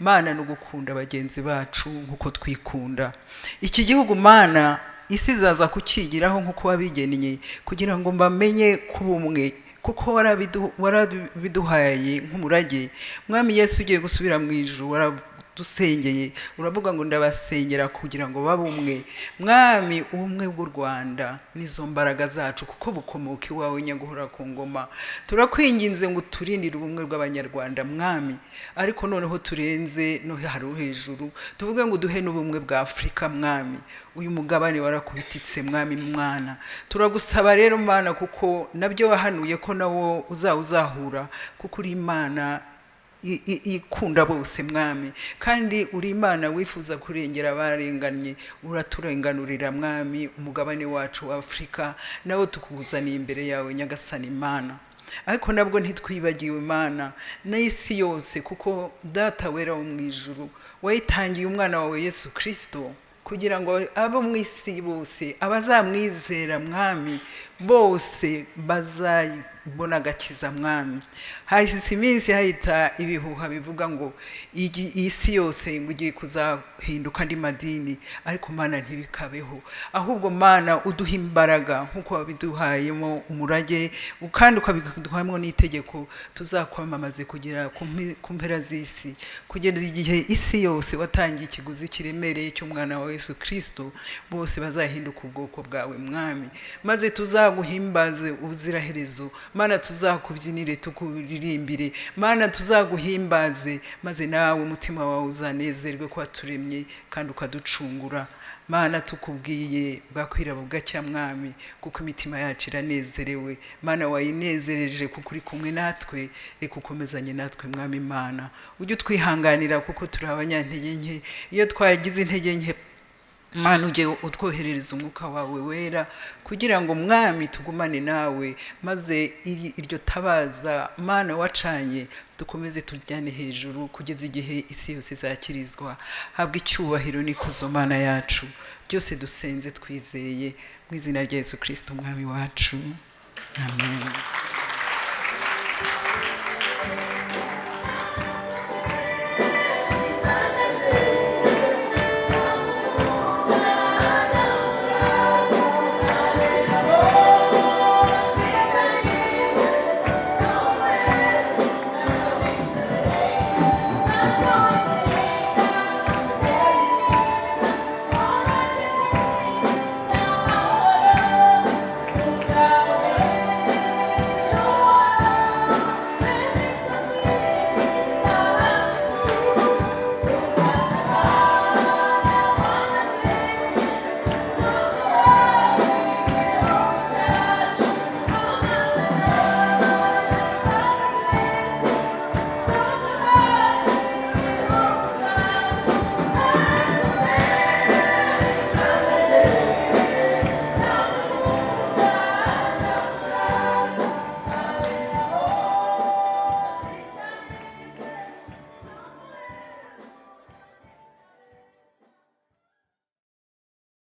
Mana no gukunda bagenzi bacu nk'uko twikunda. Iki gihugu Mana isi zaza kukigiraho nk'uko wabigennye, kugira ngo mbamenye kuba umwe, kuko warabiduhaye nk'umurage. Mwami Yesu ugiye gusubira mu ijuru, waradusengeye, uravuga ngo ndabasengera kugira ngo babe umwe. Mwami, ubumwe bw'u Rwanda nizo mbaraga zacu, kuko bukomoka iwawe nyaguhora ku ngoma. Turakwinginze ngo turindire ubumwe bw'Abanyarwanda Mwami, ariko noneho turenze no hejuru, tuvuge ngo duhe n'ubumwe bwa Afurika Mwami. Uyu mugabane warakubititse Mwami Mwana, turagusaba rero Mana, kuko nabyo wahanuye ko nawo uzahura, kuko uri Imana ikunda bose Mwami, kandi uri Imana wifuza kurengera abarenganye. Uraturenganurira Mwami umugabane wacu wa Afurika, nawo tukuzaniye imbere yawe Nyagasani Imana. Ariko nabwo ntitwibagiwe Mana n'isi yose, kuko Data wera wo mu ijuru wayitangiye umwana wawe Yesu Kristo, kugira ngo abo mu isi bose abazamwizera Mwami bose bazayibona agakiza Mwami. Hahise iminsi hahita ibihuha bivuga ngo isi yose ngo igiye kuzahinduka andi madini, ariko Mana ntibikabeho. Ahubwo Mana uduha imbaraga nk'uko wabiduhayemo umurage, kandi ukabiduhamo n'itegeko, tuzakwamamaze kugera ku mpera z'isi, kugeza igihe isi yose watangiye ikiguzi kiremereye cy'umwana wa Yesu Kristo, bose bazahinduka ubwoko bwawe Mwami, maze tuzaguhimbaze ubuziraherezo, mana tuzakubyinire tukuririmbire, mana tuzaguhimbaze, maze nawe umutima wawe uzanezerwe ko waturemye kandi ukaducungura. Mana tukubwiye bwakwira bugacya mwami, kuko imitima yacu iranezerewe. Mana wayinezereje kuko uri kumwe natwe, reka ukomezanye natwe mwami Imana. Ujye utwihanganira kuko turi abanyantege nke, iyo twagize intege nke Mana ujye utwoherereza umwuka wawe wera kugira ngo mwami tugumane nawe, maze iryo tabaza Mana wacanye dukomeze tujyane hejuru kugeza igihe isi yose izakirizwa. Habwa icyubahiro n'ikuzo Mana yacu, byose dusenze twizeye mu izina rya Yesu Kristo umwami wacu, amen.